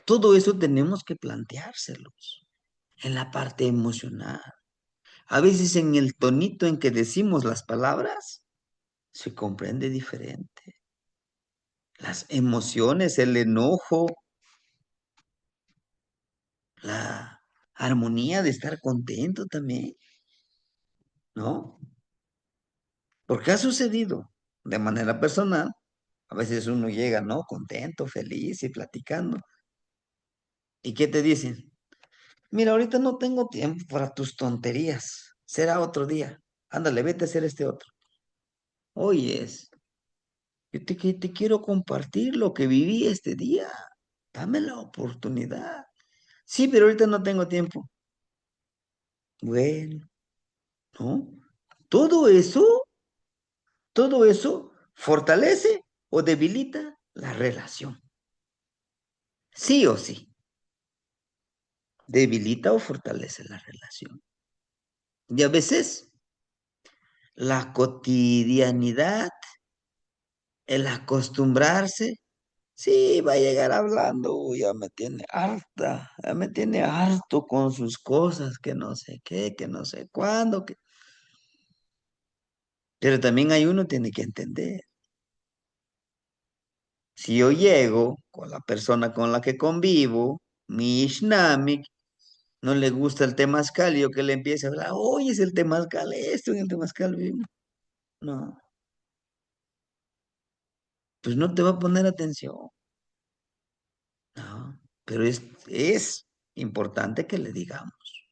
Todo eso tenemos que planteárselos en la parte emocional. A veces en el tonito en que decimos las palabras se comprende diferente. Las emociones, el enojo, la armonía de estar contento también, ¿no? Porque ha sucedido de manera personal. A veces uno llega, ¿no? Contento, feliz y platicando. ¿Y qué te dicen? Mira, ahorita no tengo tiempo para tus tonterías. Será otro día. Ándale, vete a hacer este otro. Oyes, que te quiero compartir lo que viví este día. Dame la oportunidad. Sí, pero ahorita no tengo tiempo. Bueno, ¿no? Todo eso, todo eso fortalece o debilita la relación. Sí o sí. Debilita o fortalece la relación. Y a veces la cotidianidad, el acostumbrarse. Sí, va a llegar hablando, "Uy, ya me tiene harta, ya me tiene harto con sus cosas, que no sé qué, que no sé cuándo, que... Pero también hay uno tiene que entender, si yo llego con la persona con la que convivo, mi Ishnamik, no le gusta el temazcal, y yo que le empiece a hablar, oye, es el temazcal esto, en el temazcal vivo. No, pues no te va a poner atención, no, pero es importante que le digamos.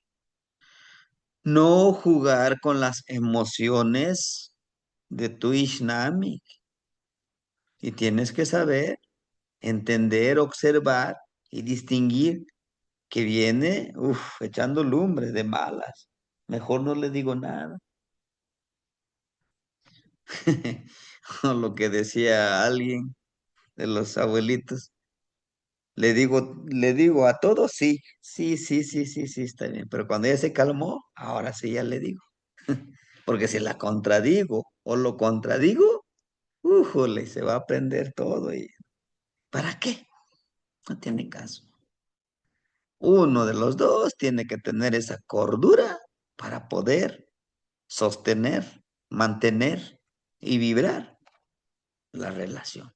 No jugar con las emociones de tu Ishnami. Y tienes que saber, entender, observar y distinguir que viene, echando lumbre de malas. Mejor no le digo nada. O lo que decía alguien de los abuelitos. Le digo a todos, sí, sí, sí, sí, sí, sí, está bien. Pero cuando ella se calmó, ahora sí ya le digo. Porque si la contradigo o lo contradigo, újole, se va a aprender todo. ¿Y para qué? No tiene caso. Uno de los dos tiene que tener esa cordura para poder sostener, mantener y vibrar la relación.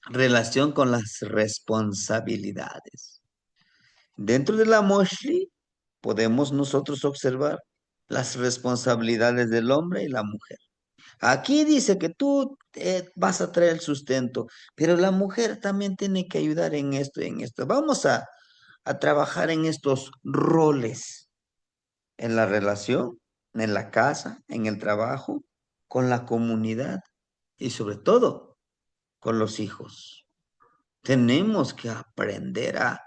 Relación con las responsabilidades. Dentro de la Moshli podemos nosotros observar las responsabilidades del hombre y la mujer. Aquí dice que tú vas a traer el sustento, pero la mujer también tiene que ayudar en esto y en esto. Vamos a trabajar en estos roles, en la relación, en la casa, en el trabajo, con la comunidad y sobre todo con los hijos. Tenemos que aprender a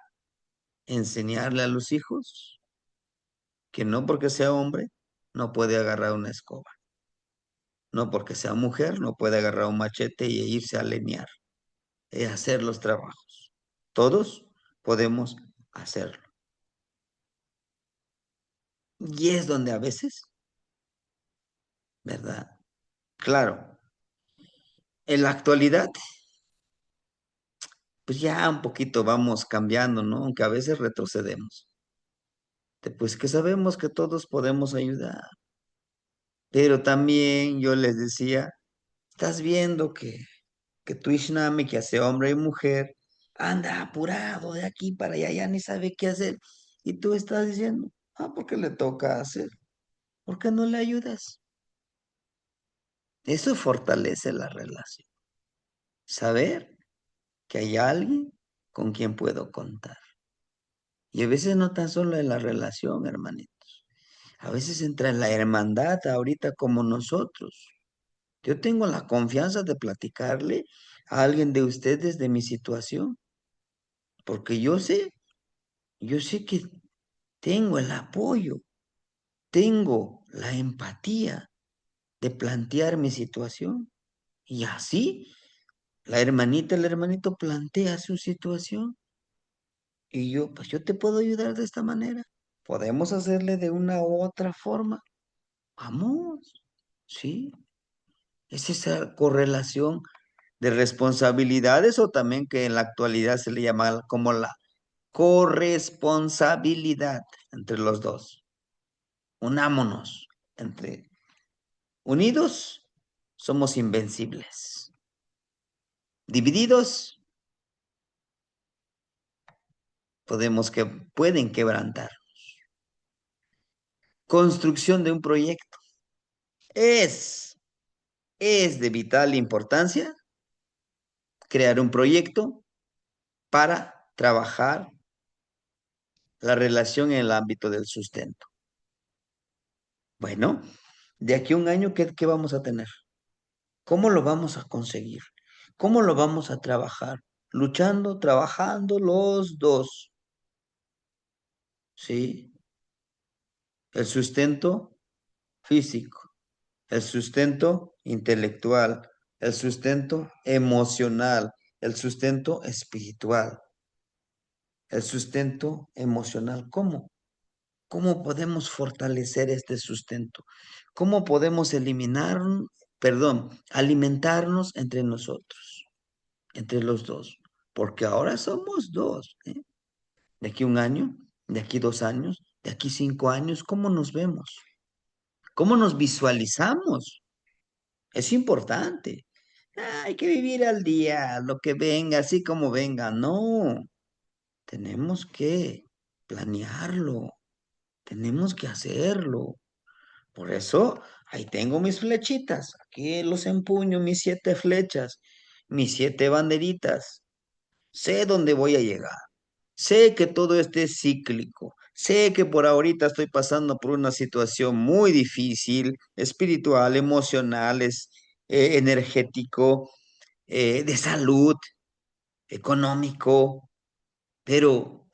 enseñarle a los hijos que no porque sea hombre no puede agarrar una escoba, no porque sea mujer no puede agarrar un machete y irse a leñar, hacer los trabajos. Todos podemos hacerlo. Y es donde a veces, ¿verdad? Claro, en la actualidad, pues ya un poquito vamos cambiando, ¿no? Aunque a veces retrocedemos. Pues que sabemos que todos podemos ayudar. Pero también yo les decía, estás viendo que tu Ishnami, que hace hombre y mujer, anda apurado de aquí para allá, ya ni sabe qué hacer. Y tú estás diciendo, ¿por qué le toca hacer? ¿Por qué no le ayudas? Eso fortalece la relación. Saber que hay alguien con quien puedo contar. Y a veces no tan solo en la relación, hermanitos. A veces entra en la hermandad ahorita como nosotros. Yo tengo la confianza de platicarle a alguien de ustedes de mi situación, porque yo sé que tengo el apoyo, tengo la empatía de plantear mi situación. Y así, la hermanita, el hermanito plantea su situación. Y yo, pues yo te puedo ayudar de esta manera. Podemos hacerle de una u otra forma. Vamos, ¿sí? Es esa correlación de responsabilidades o también que en la actualidad se le llama como la corresponsabilidad entre los dos. Unámonos. Unidos somos invencibles. Divididos pueden quebrantar. Construcción de un proyecto. Es, es de vital importancia crear un proyecto para trabajar la relación en el ámbito del sustento. Bueno, de aquí a un año, ¿qué vamos a tener? ¿Cómo lo vamos a conseguir? ¿Cómo lo vamos a trabajar? Luchando, trabajando los dos, ¿sí? El sustento físico, el sustento intelectual, el sustento emocional, el sustento espiritual, el sustento emocional. ¿Cómo? ¿Cómo podemos fortalecer este sustento? ¿Cómo podemos alimentarnos entre nosotros, entre los dos? Porque ahora somos dos, ¿eh? De aquí 1 año, de aquí 2 años, de aquí 5 años, ¿cómo nos vemos? ¿Cómo nos visualizamos? Es importante. Hay que vivir al día, lo que venga, así como venga. No, tenemos que planearlo, tenemos que hacerlo. Por eso, ahí tengo mis flechitas, aquí los empuño, mis 7 flechas, mis 7 banderitas. Sé dónde voy a llegar. Sé que todo esto es cíclico. Sé que por ahorita estoy pasando por una situación muy difícil, espiritual, emocional, energético, de salud, económico, pero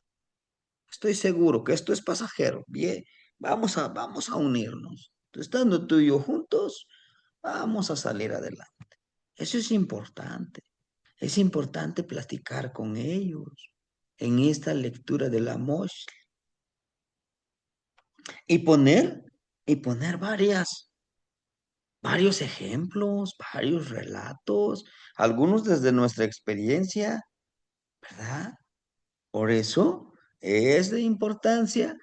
estoy seguro que esto es pasajero. Bien, vamos a unirnos. Estando tú y yo juntos, vamos a salir adelante. Eso es importante. Es importante platicar con ellos en esta lectura de la Mosh y poner varios ejemplos, varios relatos, algunos desde nuestra experiencia, ¿verdad? Por eso es de importancia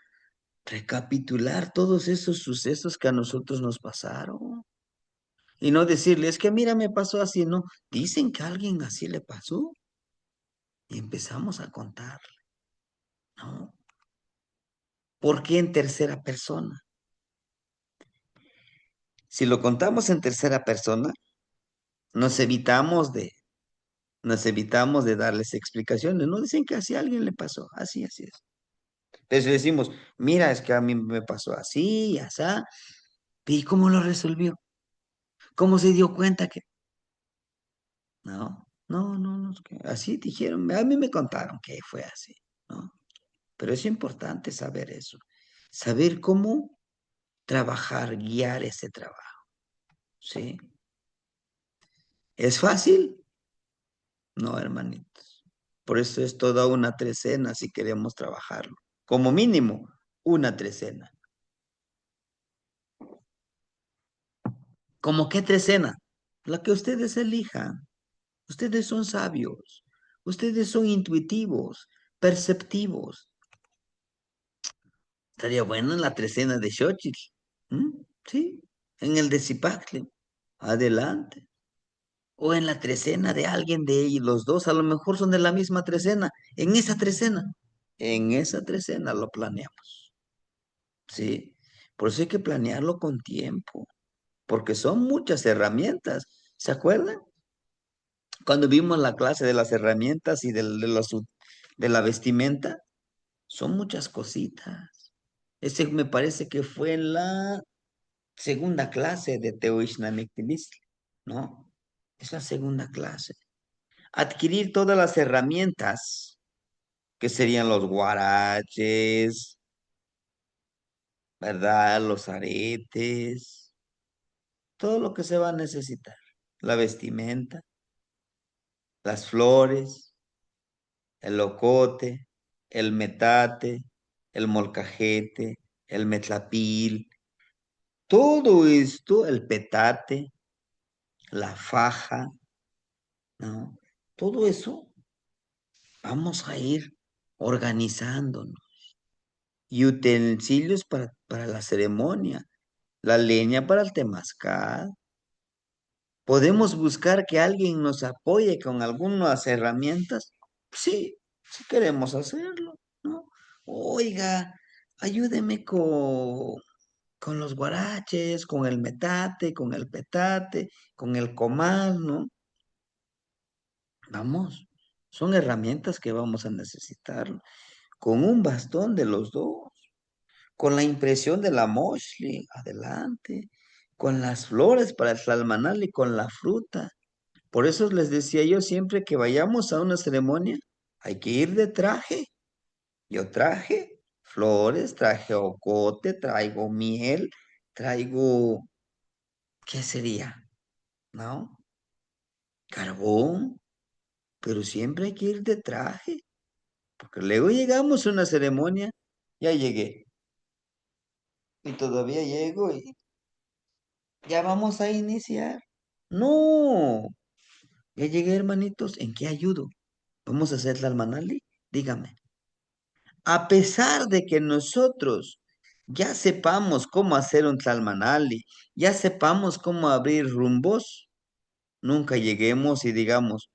recapitular todos esos sucesos que a nosotros nos pasaron y no decirle, es que mira, me pasó así, no, dicen que a alguien así le pasó y empezamos a contar, ¿no? ¿Por qué en tercera persona? Si lo contamos en tercera persona, nos evitamos de, nos evitamos de darles explicaciones, no dicen que así a alguien le pasó, así, así es. Entonces decimos, mira, es que a mí me pasó así, así, ¿y cómo lo resolvió? ¿Cómo se dio cuenta que no, no, no, no, es que así dijeron, a mí me contaron que fue así, ¿no? Pero es importante saber eso, saber cómo trabajar, guiar ese trabajo, ¿sí? ¿Es fácil? No, hermanitos. Por eso es toda una trecena si queremos trabajarlo. Como mínimo, una trecena. ¿Cómo qué trecena? La que ustedes elijan. Ustedes son sabios. Ustedes son intuitivos, perceptivos. Estaría bueno en la trecena de Xochitl. Sí, en el de Zipacle. Adelante. O en la trecena de alguien de ellos, los dos a lo mejor son de la misma trecena. En esa trecena lo planeamos. Sí, por eso hay que planearlo con tiempo, porque son muchas herramientas. ¿Se acuerdan? Cuando vimos la clase de las herramientas y de la vestimenta, son muchas cositas. Ese me parece que fue en la segunda clase de Teoishnamechtibistli, ¿no? Es la segunda clase. Adquirir todas las herramientas, que serían los guaraches, ¿verdad? Los aretes, todo lo que se va a necesitar. La vestimenta, las flores, el locote, el metate, el molcajete, el metlapil, todo esto, el petate, la faja, ¿no? Todo eso vamos a ir organizándonos. Y utensilios para la ceremonia, la leña para el temazcal. ¿Podemos buscar que alguien nos apoye con algunas herramientas? Sí, sí queremos hacerlo, ¿no? Oiga, ayúdeme con los guaraches, con el metate, con el petate, con el comal, ¿no? Vamos, son herramientas que vamos a necesitar, con un bastón de los dos, con la impresión de la mochli, adelante, con las flores para el salmanal y con la fruta. Por eso les decía yo siempre que vayamos a una ceremonia, hay que ir de traje. Yo traje flores, traje ocote, traigo miel, traigo, ¿qué sería? ¿No? Carbón, pero siempre hay que ir de traje, porque luego llegamos a una ceremonia, ya llegué. Y todavía llego y ya vamos a iniciar. No, ya llegué, hermanitos. ¿En qué ayudo? ¿Vamos a hacer la almanali? Dígame. A pesar de que nosotros ya sepamos cómo hacer un tlalmanali, ya sepamos cómo abrir rumbos, nunca lleguemos y digamos,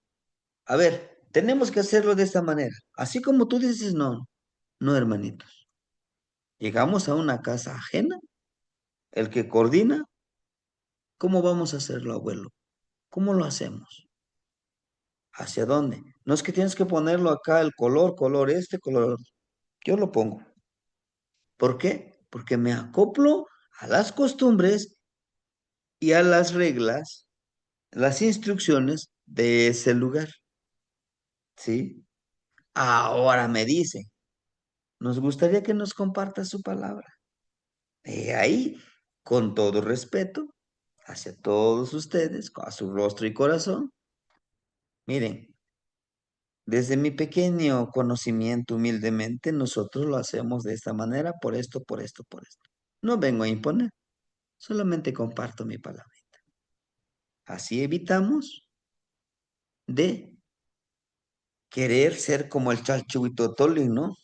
a ver, tenemos que hacerlo de esta manera. Así como tú dices, no, no, hermanitos. Llegamos a una casa ajena, el que coordina, ¿cómo vamos a hacerlo, abuelo? ¿Cómo lo hacemos? ¿Hacia dónde? No es que tienes que ponerlo acá, el color, color este, color. Yo lo pongo. ¿Por qué? Porque me acoplo a las costumbres y a las reglas, las instrucciones de ese lugar, ¿sí? Ahora me dice, nos gustaría que nos comparta su palabra. Ahí, con todo respeto, hacia todos ustedes, a su rostro y corazón, miren, desde mi pequeño conocimiento humildemente, nosotros lo hacemos de esta manera, por esto, por esto, por esto. No vengo a imponer, solamente comparto mi palabra. Así evitamos de querer ser como el Chalchu y Totoli, ¿no?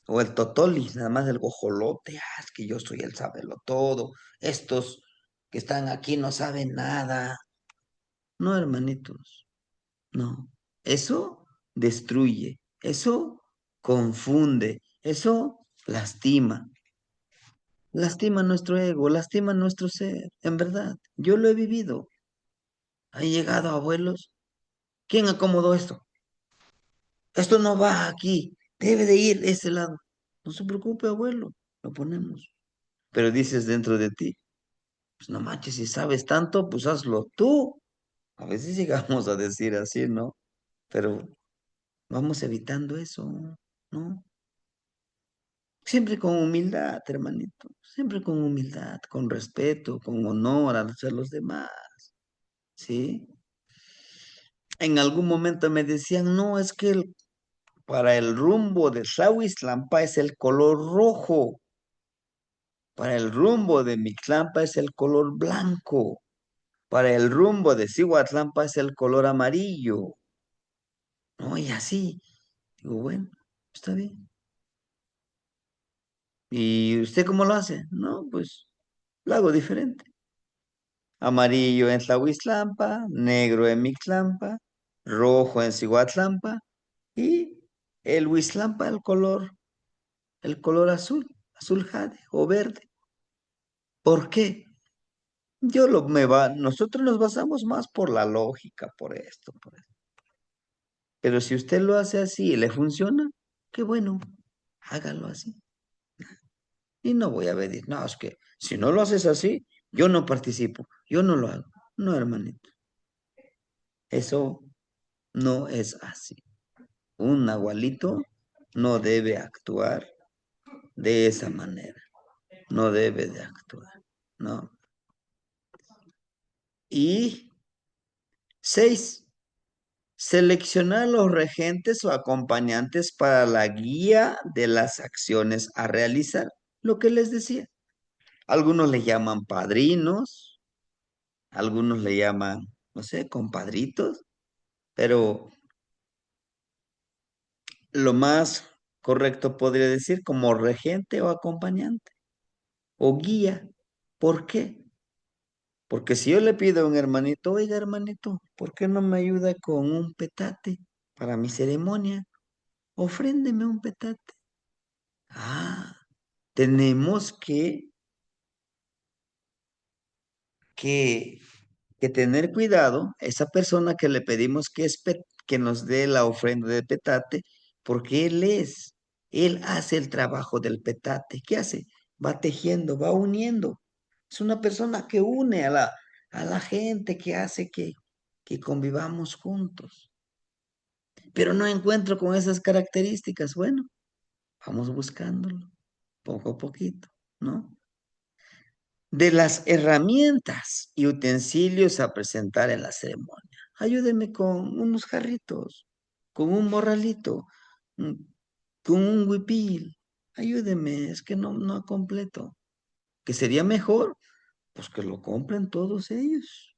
O el Totoli, nada más el gojolote, es que yo soy el sabelo todo, estos que están aquí no saben nada. No, hermanitos, no. Eso destruye, eso confunde, eso lastima. Lastima nuestro ego, lastima nuestro ser, en verdad. Yo lo he vivido. Han llegado abuelos. ¿Quién acomodó esto? Esto no va aquí, debe de ir de ese lado. No se preocupe, abuelo, lo ponemos. Pero dices dentro de ti, pues no manches, si sabes tanto, pues hazlo tú. A veces llegamos a decir así, ¿no? Pero vamos evitando eso, ¿no? Siempre con humildad, hermanito, siempre con humildad, con respeto, con honor hacia los demás, ¿sí? En algún momento me decían, no, es que para el rumbo de Lampa es el color rojo. Para el rumbo de Mixlampa es el color blanco. Para el rumbo de Cihuatlampa es el color amarillo. No, y así. Digo, bueno, está bien. ¿Y usted cómo lo hace? No, pues lo hago diferente. Amarillo en Tlahuizlampa, negro en Mixlampa, rojo en Cihuatlampa y el Huizlampa el color azul, azul jade o verde. ¿Por qué? Nosotros nos basamos más por la lógica, por esto, por esto. Pero si usted lo hace así y le funciona, qué bueno, hágalo así. Y no voy a pedir, no, es que si no lo haces así, yo no participo, yo no lo hago. No, hermanito, eso no es así. Un nahualito no debe actuar de esa manera, no debe de actuar, ¿no? Y 6, seleccionar los regentes o acompañantes para la guía de las acciones a realizar. Lo que les decía. Algunos le llaman padrinos, algunos le llaman, no sé, compadritos, pero lo más correcto podría decir como regente o acompañante o guía. ¿Por qué? Porque si yo le pido a un hermanito, oiga hermanito, ¿por qué no me ayuda con un petate para mi ceremonia? Ofréndeme un petate. Ah, tenemos que, que tener cuidado, esa persona que le pedimos que nos dé la ofrenda de petate, porque él hace el trabajo del petate. ¿Qué hace? Va tejiendo, va uniendo. Es una persona que une a la gente, que hace que convivamos juntos. Pero no encuentro con esas características. Bueno, vamos buscándolo, poco a poquito, ¿no? De las herramientas y utensilios a presentar en la ceremonia. Ayúdeme con unos jarritos, con un morralito, mm, con un huipil. ayúdeme, es que no completo. Que sería mejor, pues que lo compren todos ellos,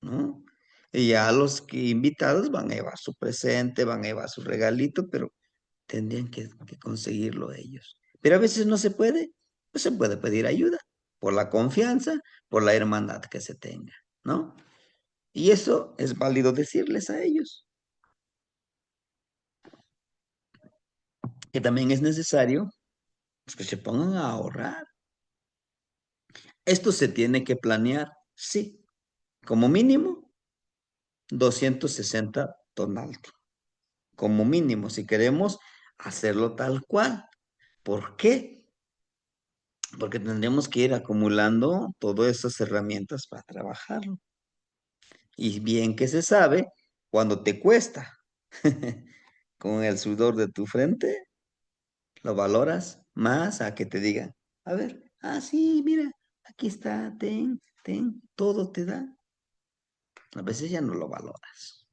¿no? Y ya los que invitados van a llevar su presente, van a llevar su regalito, pero tendrían que conseguirlo ellos. Pero a veces no se puede, pues se puede pedir ayuda por la confianza, por la hermandad que se tenga, ¿no? Y eso es válido decirles a ellos, que también es necesario pues, que se pongan a ahorrar. Esto se tiene que planear, sí, como mínimo 260 tonalti, como mínimo, si queremos hacerlo tal cual. ¿Por qué? Porque tendríamos que ir acumulando todas esas herramientas para trabajarlo. Y bien que se sabe, cuando te cuesta con el sudor de tu frente, lo valoras más a que te digan, a ver, sí, mira, aquí está, todo te da. A veces ya no lo valoras.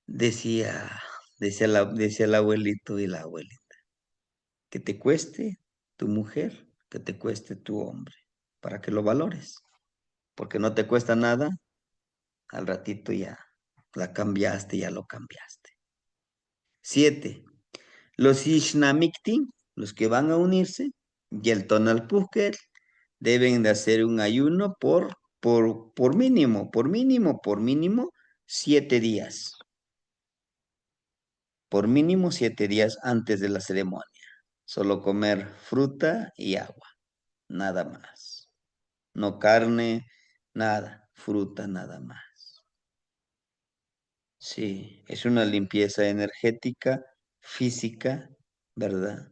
Decía, decía el abuelito y la abuelita, que te cueste tu mujer, que te cueste tu hombre, para que lo valores. Porque no te cuesta nada, al ratito ya la cambiaste, ya lo cambiaste. 7. Los Ishnamikti, los que van a unirse, y el Tonalpúquer deben de hacer un ayuno por mínimo 7 días. Por mínimo 7 días antes de la ceremonia. Solo comer fruta y agua, nada más. No carne, nada, fruta nada más. Sí, es una limpieza energética, física, ¿verdad?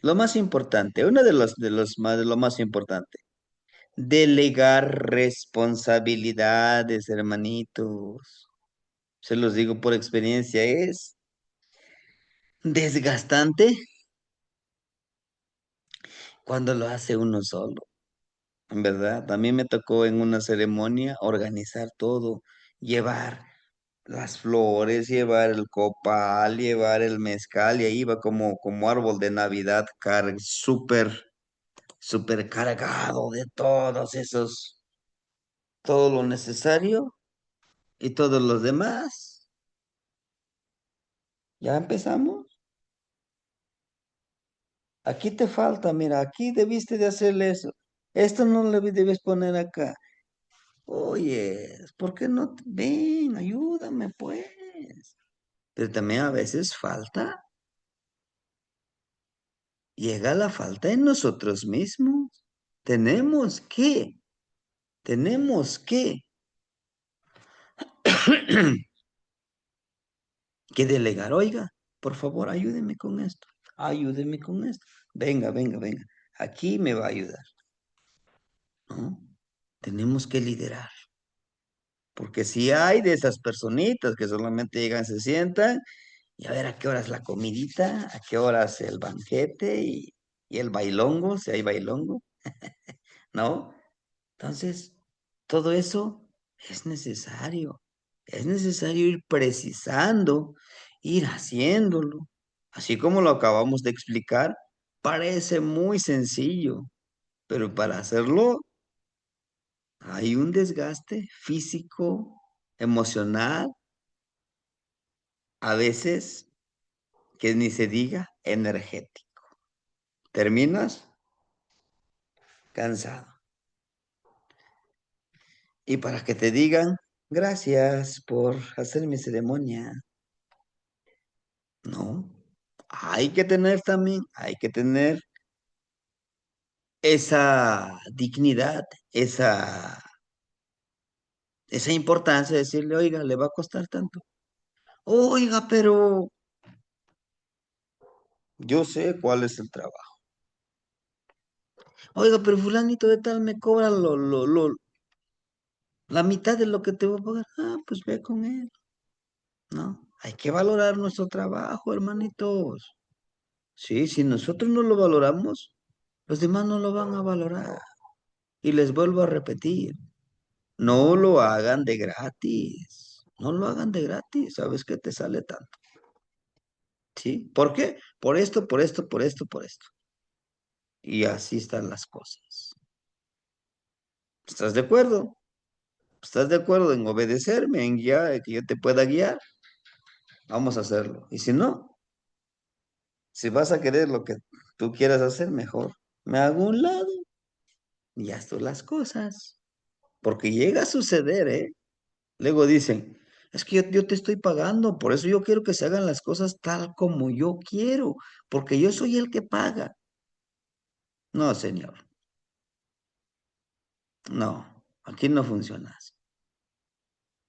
Lo más importante, uno de lo más importante, delegar responsabilidades, hermanitos. Se los digo por experiencia, es desgastante cuando lo hace uno solo, en verdad. También me tocó en una ceremonia organizar todo, llevar las flores, llevar el copal, llevar el mezcal, y ahí iba como árbol de Navidad, súper cargado de todo lo necesario y todos los demás. ¿Ya empezamos? Aquí te falta, mira, aquí debiste de hacerle eso. Esto no le debes poner acá. Oye, ¿por qué no? Ven, ayúdame, pues. Pero también a veces falta, llega la falta en nosotros mismos. Tenemos que, tenemos que delegar. Oiga, por favor, ayúdeme con esto. Ayúdeme con esto. Venga, venga, venga. Aquí me va a ayudar, ¿no? Tenemos que liderar. Porque si hay de esas personitas que solamente llegan, se sientan y a ver a qué horas la comidita, a qué horas el banquete y el bailongo, si hay bailongo, ¿no? Entonces, todo eso es necesario. Es necesario ir precisando, ir haciéndolo. Así como lo acabamos de explicar, parece muy sencillo, pero para hacerlo hay un desgaste físico, emocional, a veces que ni se diga energético. Terminas cansado. Y para que te digan, gracias por hacer mi ceremonia. No, hay que tener también, hay que tener esa dignidad, esa importancia de decirle, oiga, le va a costar tanto. Oiga, pero yo sé cuál es el trabajo. Oiga, pero fulanito de tal me cobra la mitad de lo que te voy a pagar. Pues ve con él, ¿no? Hay que valorar nuestro trabajo, hermanitos. Sí, si nosotros no lo valoramos, los demás no lo van a valorar. Y les vuelvo a repetir, no lo hagan de gratis. No lo hagan de gratis. ¿Sabes qué te sale tanto? ¿sí? ¿Por qué? Por esto, por esto, por esto, por esto. Y así están las cosas. ¿Estás de acuerdo? ¿Estás de acuerdo en obedecerme, en guiar, que yo te pueda guiar? Vamos a hacerlo. Y si no, si vas a querer lo que tú quieras hacer, mejor me hago un lado y haz tú las cosas. Porque llega a suceder, ¿eh? Luego dicen, es que yo te estoy pagando, por eso yo quiero que se hagan las cosas tal como yo quiero, porque yo soy el que paga. No, señor, no, aquí no funciona así.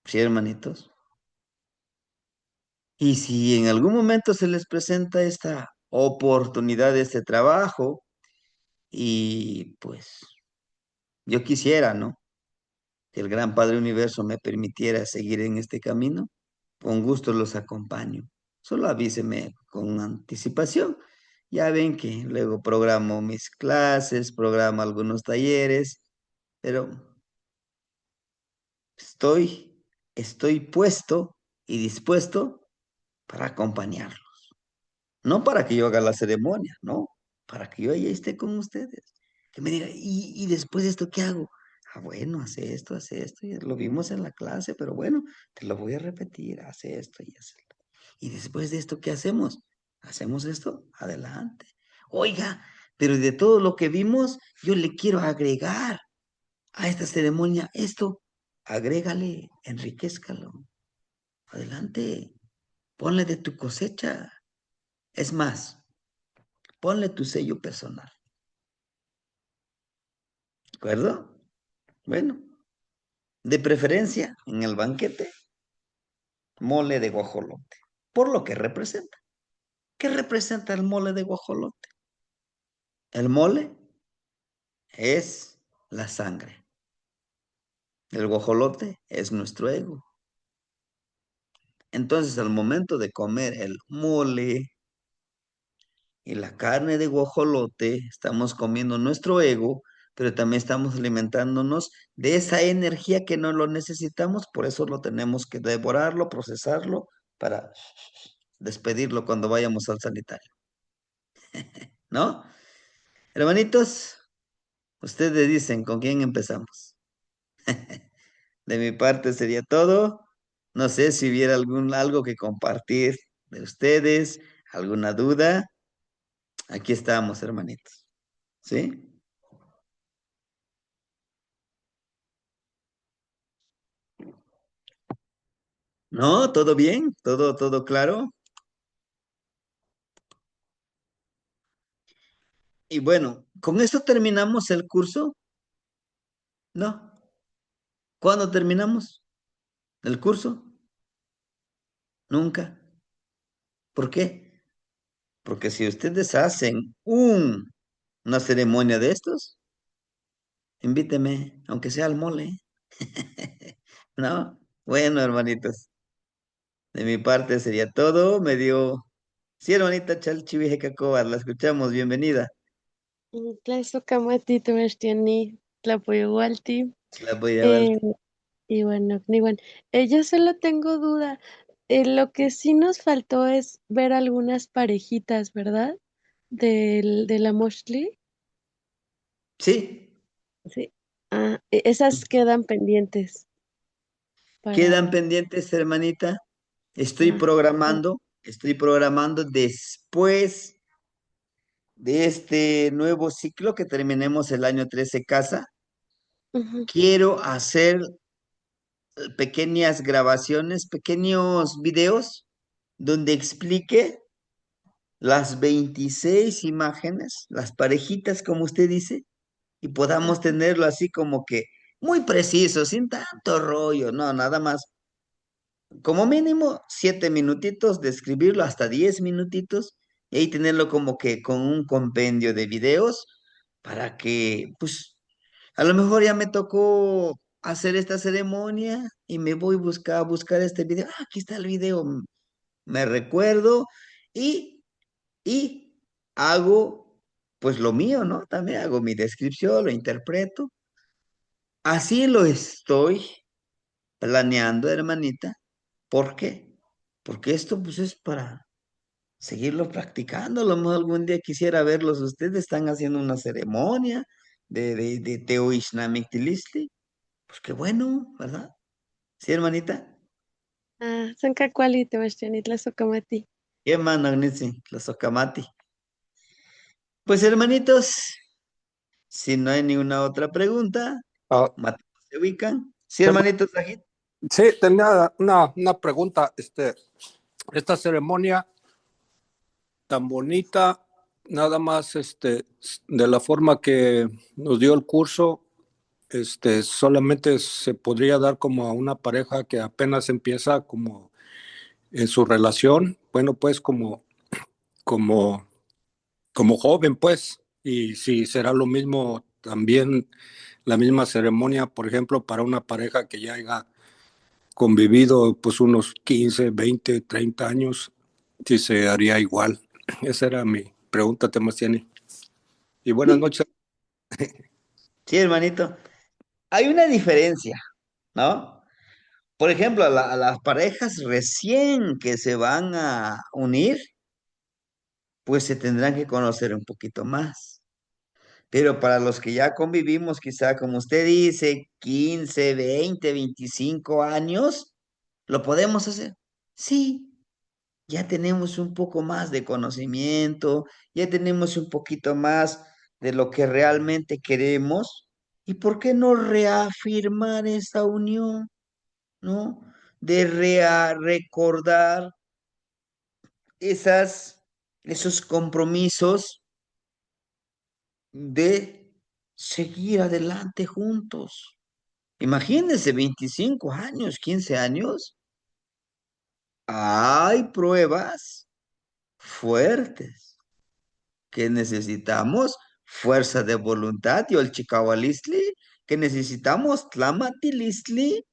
Sí, hermanitos. Y si en algún momento se les presenta esta oportunidad de este trabajo, y pues yo quisiera, ¿no? Que el gran Padre Universo me permitiera seguir en este camino, con gusto los acompaño. Solo avíseme con anticipación. Ya ven que luego programo mis clases, programo algunos talleres, pero estoy, estoy puesto y dispuesto para acompañarlo. No para que yo haga la ceremonia, no, para que yo ahí esté con ustedes. Que me diga, ¿y después de esto qué hago? Ah, bueno, hace esto, ya lo vimos en la clase, pero bueno, te lo voy a repetir, hace esto y hace esto. ¿Y después de esto qué hacemos? ¿Hacemos esto? Adelante. Oiga, pero de todo lo que vimos, yo le quiero agregar a esta ceremonia esto. Agrégale, enriquezcalo. Adelante, ponle de tu cosecha. Es más, ponle tu sello personal, ¿de acuerdo? Bueno, de preferencia en el banquete, mole de guajolote, por lo que representa. ¿Qué representa el mole de guajolote? El mole es la sangre. El guajolote es nuestro ego. Entonces, al momento de comer el mole y la carne de guajolote, estamos comiendo nuestro ego, pero también estamos alimentándonos de esa energía que no lo necesitamos, por eso lo tenemos que devorarlo, procesarlo, para despedirlo cuando vayamos al sanitario, ¿no? Hermanitos, ustedes dicen con quién empezamos. De mi parte sería todo. No sé si hubiera algo que compartir de ustedes, alguna duda. Aquí estamos, hermanitos. ¿Sí? No, todo bien, todo claro. Y bueno, con esto terminamos el curso. ¿No? ¿Cuándo terminamos el curso? Nunca. ¿Por qué? Porque si ustedes hacen una ceremonia de estos, invíteme, aunque sea al mole. ¿No? Bueno, hermanitos, de mi parte sería todo. Me dio... Sí, hermanita Chalchivije Cacobar, la escuchamos, bienvenida. Tlaxocamatito Mashtiani, Tlapoyualti. La voy a dar. Eh, y bueno, Kniwan, yo solo tengo duda. Lo que sí nos faltó es ver algunas parejitas, ¿verdad? De la Moshli. Sí, Sí. Ah, esas quedan pendientes quedan para. pendientes, hermanita. Ah, Estoy programando después de este nuevo ciclo que terminemos el año 13 casa. ujú, Quiero hacer pequeñas grabaciones, pequeños videos donde explique las 26 imágenes, las parejitas, como usted dice, y podamos ujú, tenerlo así como que muy preciso, sin tanto rollo, no, nada más. Como mínimo 7 minutitos de escribirlo, hasta 10 minutitos, y ahí tenerlo como que con un compendio de videos para que, pues, a lo mejor ya me tocó hacer esta ceremonia y me voy a buscar este video. Ah, aquí está el video, me recuerdo y hago, pues, lo mío, ¿no? También hago mi descripción, lo interpreto. Así lo estoy planeando, hermanita. ¿Por qué? Porque esto, pues, es seguirlo practicando. A lo mejor algún día quisiera verlos. Ustedes están haciendo una ceremonia de Teoixnamictilistli. Pues qué bueno, ¿verdad? Sí, hermanita. Ah, son cacuali, Temachtianitla Socamati. ¿Qué más, Agnitsi? La socamati. Pues hermanitos, si no hay ninguna otra pregunta, Ah, se ubican. Sí, tema- hermanitos, Sajid. sí, tenía una pregunta. Esta ceremonia tan bonita, nada más de la forma que nos dio el curso, solamente se podría dar como a una pareja que apenas empieza como en su relación, bueno, pues como, como joven, pues, y si será lo mismo también la misma ceremonia, por ejemplo, para una pareja que ya haya convivido pues unos 15, 20, 30 años, si se haría igual. Esa era mi pregunta, Temestiani. Y buenas Sí, noches. sí, hermanito. Hay una diferencia, ¿no? Por ejemplo, a las parejas recién que se van a unir, pues se tendrán que conocer un poquito más. Pero para los que ya convivimos, quizá como usted dice, 15, 20, 25 años, ¿lo podemos hacer? Sí, ya tenemos un poco más de conocimiento, ya tenemos un poquito más de lo que realmente queremos. ¿Y por qué no reafirmar esa unión, ¿no? De recordar esos compromisos de seguir adelante juntos. Imagínense, 25 años, 15 años, hay pruebas fuertes que necesitamos fuerza de voluntad, y el chicahualistli, que necesitamos tlamatilistli,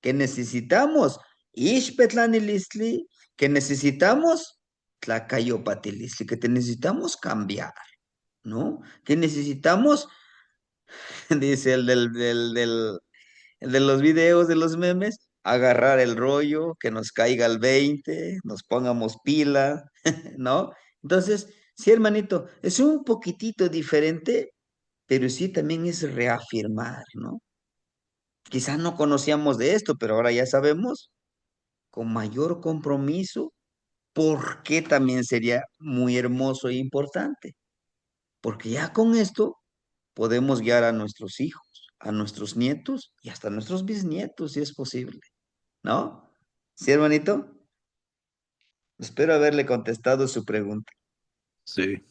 que necesitamos ishpetlanilistli, que necesitamos tlacayopatilistli, que te necesitamos cambiar, ¿no? Que necesitamos, dice el de los videos, de los memes, agarrar el rollo, que nos caiga el 20, nos pongamos pila, ¿no? Entonces, sí, hermanito, es un poquitito diferente, pero sí también es reafirmar, ¿no? Quizás no conocíamos de esto, pero ahora ya sabemos, con mayor compromiso, por qué también sería muy hermoso e importante. Porque ya con esto podemos guiar a nuestros hijos, a nuestros nietos y hasta a nuestros bisnietos, si es posible, ¿no? Sí, hermanito. Espero haberle contestado su pregunta. Sí.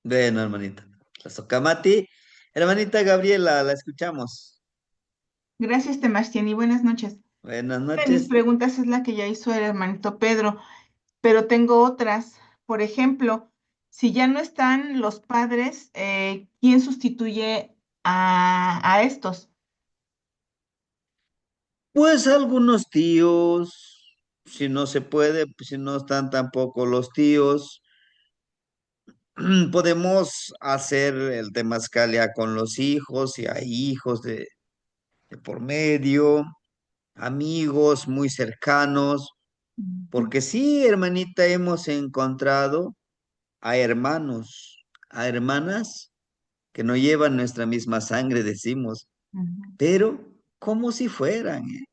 Bueno, hermanita. La Socamati. Hermanita Gabriela, la escuchamos. Gracias, Temastiani. Buenas noches. Buenas Una de mis noches. preguntas es la que ya hizo el hermanito Pedro, pero tengo otras. Por ejemplo, si ya no están los padres, ¿quién sustituye a estos? Pues algunos tíos, si no se puede, pues si no están tampoco los tíos, podemos hacer el temazcalia con los hijos, si hay hijos de por medio, amigos muy cercanos, Ujú, porque sí, hermanita, hemos encontrado a hermanos, a hermanas que no llevan nuestra misma sangre, decimos, ujú. pero como si fueran, ¿eh?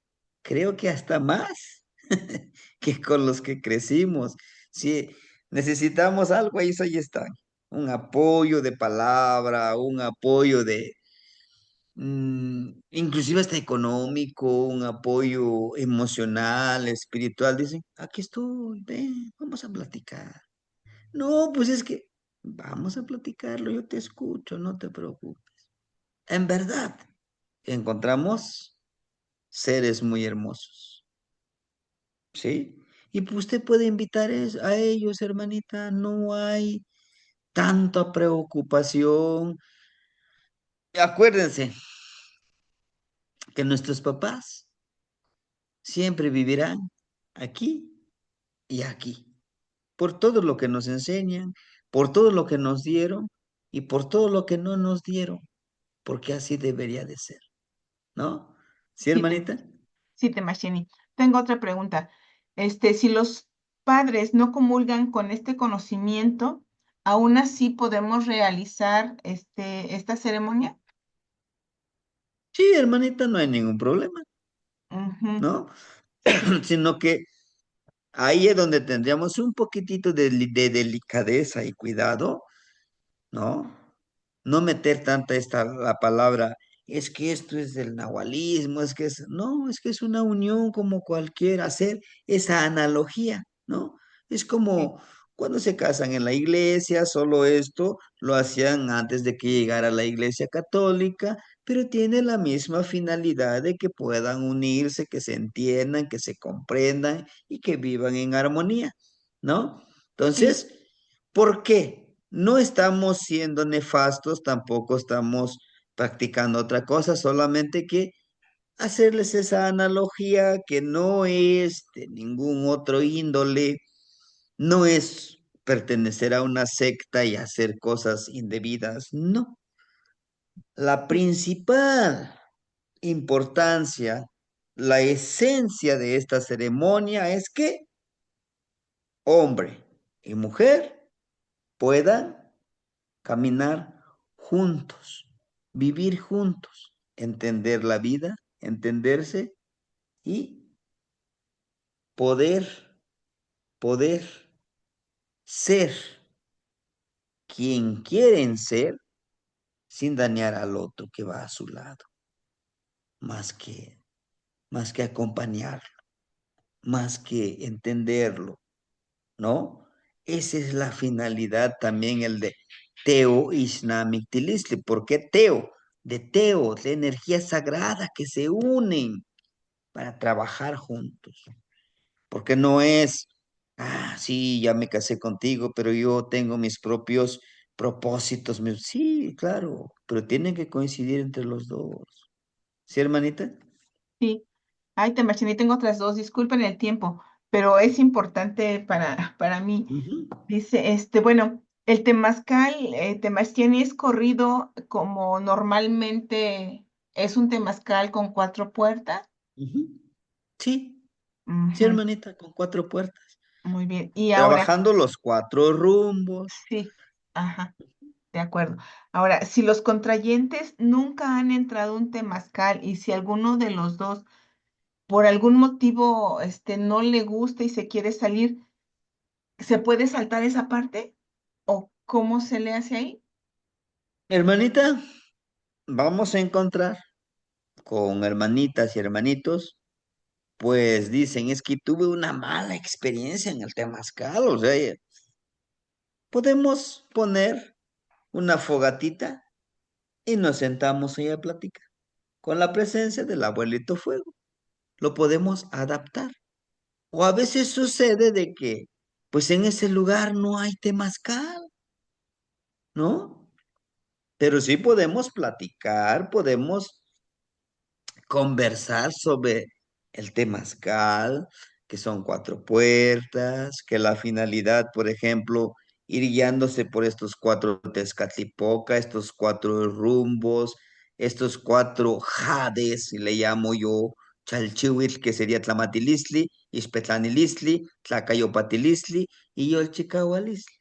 Creo que hasta más que con los que crecimos. Si necesitamos algo, ahí están. Un apoyo de palabra, un apoyo inclusive hasta económico, un apoyo emocional, espiritual. Dicen, aquí estoy, ven, vamos a platicar. No, pues es que vamos a platicarlo, yo te escucho, no te preocupes. En verdad, encontramos seres muy hermosos, ¿sí? Y pues usted puede invitar a ellos, hermanita, no hay tanta preocupación. Acuérdense que nuestros papás siempre vivirán aquí y aquí, por todo lo que nos enseñan, por todo lo que nos dieron y por todo lo que no nos dieron, porque así debería de ser, ¿no? ¿Sí, Sí, hermanita? sí, Temastiani. Tengo otra pregunta. si los padres no comulgan con este conocimiento, aún así podemos realizar esta ceremonia. Sí, hermanita, no hay ningún problema, Ujú. ¿no? Sino que ahí es donde tendríamos un poquitito de delicadeza y cuidado, ¿no? No meter tanta la palabra, es que esto es del nahualismo, es que es, no, es que es una unión como cualquiera, hacer esa analogía, ¿no? Es Sí, como cuando se casan en la iglesia, solo esto lo hacían antes de que llegara la iglesia católica, pero tiene la misma finalidad de que puedan unirse, que se entiendan, que se comprendan y que vivan en armonía, ¿no? sí, Entonces, ¿por qué? No estamos siendo nefastos, tampoco estamos practicando otra cosa, solamente que hacerles esa analogía que no es de ningún otro índole, no es pertenecer a una secta y hacer cosas indebidas, no. La sí, principal importancia, la esencia de esta ceremonia es que hombre y mujer puedan caminar juntos, vivir juntos, entender la vida, entenderse y poder, poder ser quien quieren ser sin dañar al otro que va a su lado, más que, más que acompañarlo, más que entenderlo, ¿no? Esa es la finalidad también el de Teo Ishnamik Tilisli. ¿Por qué Teo? De Teo, de energía sagrada que se unen para trabajar juntos. Porque no es, sí, ya me casé contigo, pero yo tengo mis propios propósitos. Sí, claro, pero tienen que coincidir entre los dos. ¿Sí, hermanita? sí. Ay, Temachini, tengo otras dos, disculpen el tiempo, pero es importante para mí. Ujú, Dice, bueno, el temazcal, Temachini es corrido como normalmente es un temazcal con cuatro puertas. ujú. Sí, sí, Ujú, hermanita, con cuatro puertas. muy bien. Y ahora, Trabajando los cuatro rumbos. sí, ajá, de acuerdo. Ahora, si los contrayentes nunca han entrado a un temazcal y si alguno de los dos por algún motivo no le gusta y se quiere salir, ¿se puede saltar esa parte? ¿O cómo se le hace ahí? Hermanita, vamos a encontrar con hermanitas y hermanitos, pues dicen, es que tuve una mala experiencia en el temazcal, o sea, podemos poner una fogatita y nos sentamos ahí a platicar. Con la presencia del abuelito fuego, lo podemos adaptar. O a veces sucede de que, pues en ese lugar no hay temazcal, ¿no? Pero sí podemos platicar, podemos conversar sobre el temazcal, que son cuatro puertas, que la finalidad, por ejemplo, ir guiándose por estos cuatro Tezcatlipoca, estos cuatro rumbos, estos cuatro jades, y le llamo yo Chalchihuitl, que sería Tlamatilistli, Ixpetlanilistli, Tlacayopatilistli y Yolchicahualistli.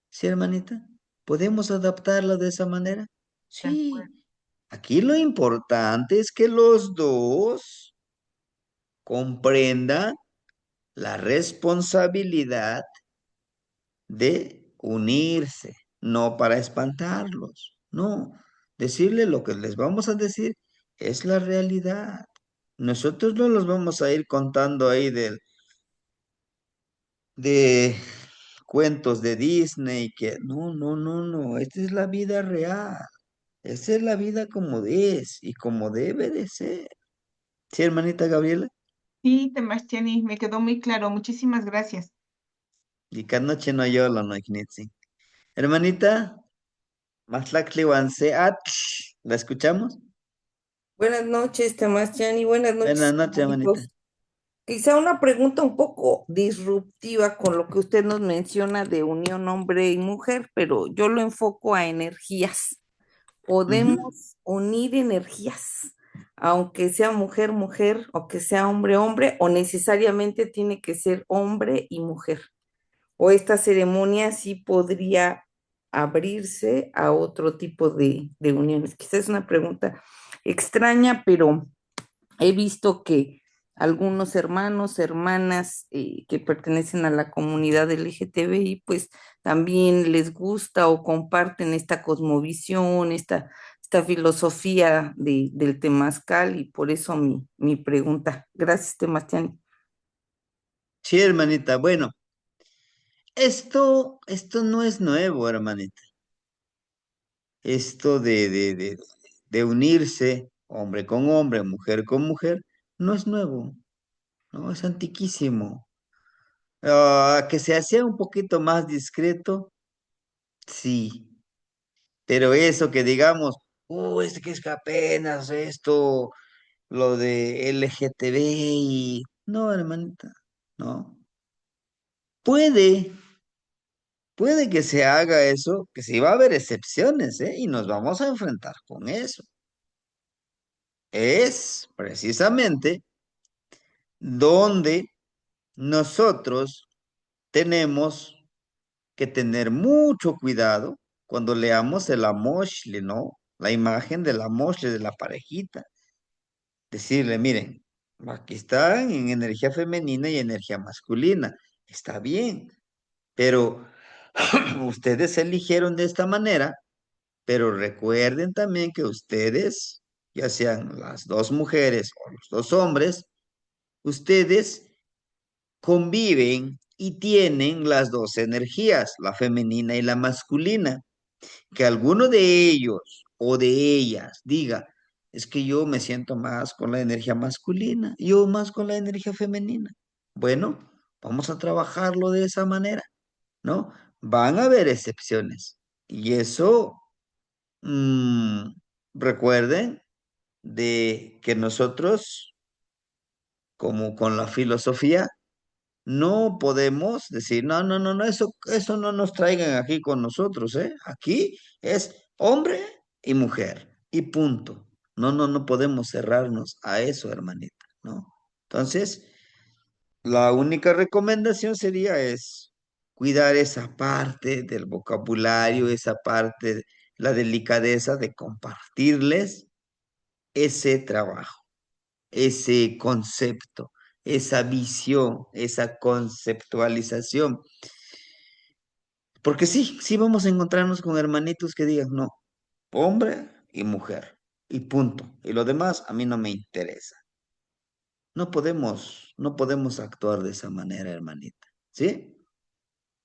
¿Sí, hermanita? ¿Podemos adaptarlo de esa manera? De acuerdo. Sí. Aquí lo importante es que los dos comprendan la responsabilidad de unirse, no para espantarlos, no. Decirle lo que les vamos a decir es la realidad. Nosotros no los vamos a ir contando ahí de cuentos de Disney que no, no, no, no, esta es la vida real. Esa es la vida como es y como debe de ser. ¿Sí, hermanita Gabriela? Sí, Temachtiani, me quedó muy claro. Muchísimas gracias. Y noche no yolo no ignitzi. Hermanita, Matlactli ¿la escuchamos? Buenas noches, Sebastián, y buenas Buenas noches, noches, hermanita. hermanitos. Quizá una pregunta un poco disruptiva con lo que usted nos menciona de unión hombre y mujer, pero yo lo enfoco a energías. Ujú. ¿Podemos unir energías aunque sea mujer, mujer, o que sea hombre, hombre, o necesariamente tiene que ser hombre y mujer. O esta ceremonia sí podría abrirse a otro tipo de uniones. Quizás es una pregunta extraña, pero he visto que algunos hermanos, hermanas que pertenecen a la comunidad LGTBI, pues también les gusta o comparten esta cosmovisión, esta filosofía del temazcal, y por eso mi pregunta. Gracias, Temastiani. Sí, hermanita. Bueno, esto no es nuevo, hermanita. Esto de unirse, hombre con hombre, mujer con mujer, no es nuevo, ¿no? Es antiquísimo. Que se hacía un poquito más discreto, sí. Pero eso que digamos, este que es que apenas esto, lo de LGTBI, no, hermanita, no. Puede, puede que se haga eso, que sí va a haber excepciones, ¿eh? Y nos vamos a enfrentar con eso. Es precisamente donde nosotros tenemos que tener mucho cuidado cuando leamos el amoshle, ¿no? La imagen del amoshle de la parejita. Decirle, miren, aquí están en energía femenina y energía masculina. Está bien, pero ustedes eligieron de esta manera, pero recuerden también que ustedes, ya sean las dos mujeres o los dos hombres, ustedes conviven y tienen las dos energías, la femenina y la masculina. Que alguno de ellos o de ellas diga, es que yo me siento más con la energía masculina, yo más con la energía femenina. Bueno, vamos a trabajarlo de esa manera, ¿no? Van a haber excepciones. Y eso, mm, recuerden de que nosotros, como con la filosofía, no podemos decir, no, no, no, no, eso no nos traigan aquí con nosotros, ¿eh? Aquí es hombre y mujer, y punto. No, no, no podemos cerrarnos a eso, hermanita, ¿no? Entonces, la única recomendación sería es cuidar esa parte del vocabulario, esa parte, la delicadeza de compartirles ese trabajo, ese concepto, esa visión, esa conceptualización. Porque sí, sí vamos a encontrarnos con hermanitos que digan, no, hombre y mujer, y punto. Y lo demás a mí no me interesa. No podemos actuar de esa manera, hermanita. ¿Sí?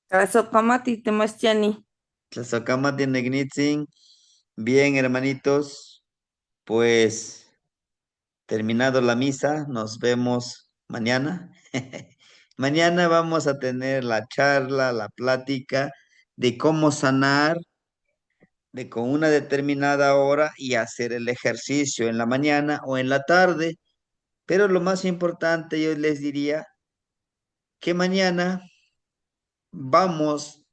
Tlazohcamati, Temastiani. Tlazocama tiene Gnitzin. Bien, hermanitos, pues terminado la misa, nos vemos mañana. Mañana vamos a tener la charla, la plática de cómo sanar de con una determinada hora y hacer el ejercicio en la mañana o en la tarde. Pero lo más importante, yo les diría que mañana vamos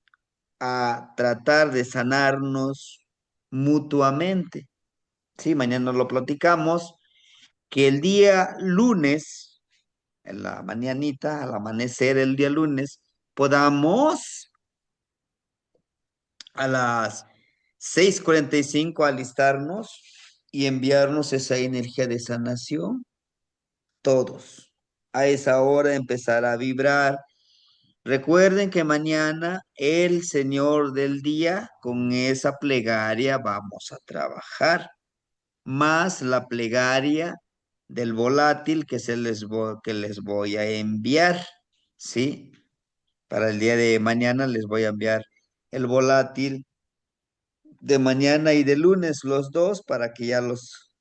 a tratar de sanarnos mutuamente. Sí, mañana lo platicamos, que el día lunes, en la mañanita, al amanecer el día lunes, podamos a las 6:45 alistarnos y enviarnos esa energía de sanación, todos. A esa hora empezar a vibrar. Recuerden que mañana el Señor del día, con esa plegaria vamos a trabajar, más la plegaria del volátil que les voy a enviar, ¿sí? Para el día de mañana les voy a enviar el volátil de mañana y de lunes, los dos, para que ya los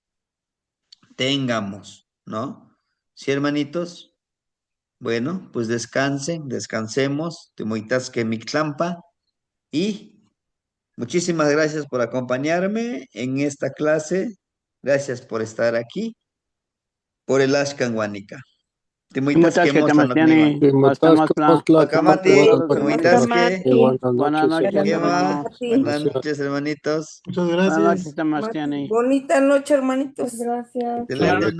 tengamos, ¿no? Sí, hermanitos. Bueno, pues descansen, descansemos, Timoitas que Mictlampa, y muchísimas gracias por acompañarme en esta clase. Gracias por estar aquí, por el Ashkan Wanika. Timuitas que hemos Tamastiani, Ocamati, Timuitas que Buenas noches, Buenas hermano. Quema. Buenas noches, hermanitos. Muchas Buenas gracias. noches, Tamastiani. Bonita noche, hermanitos. Gracias. Excelente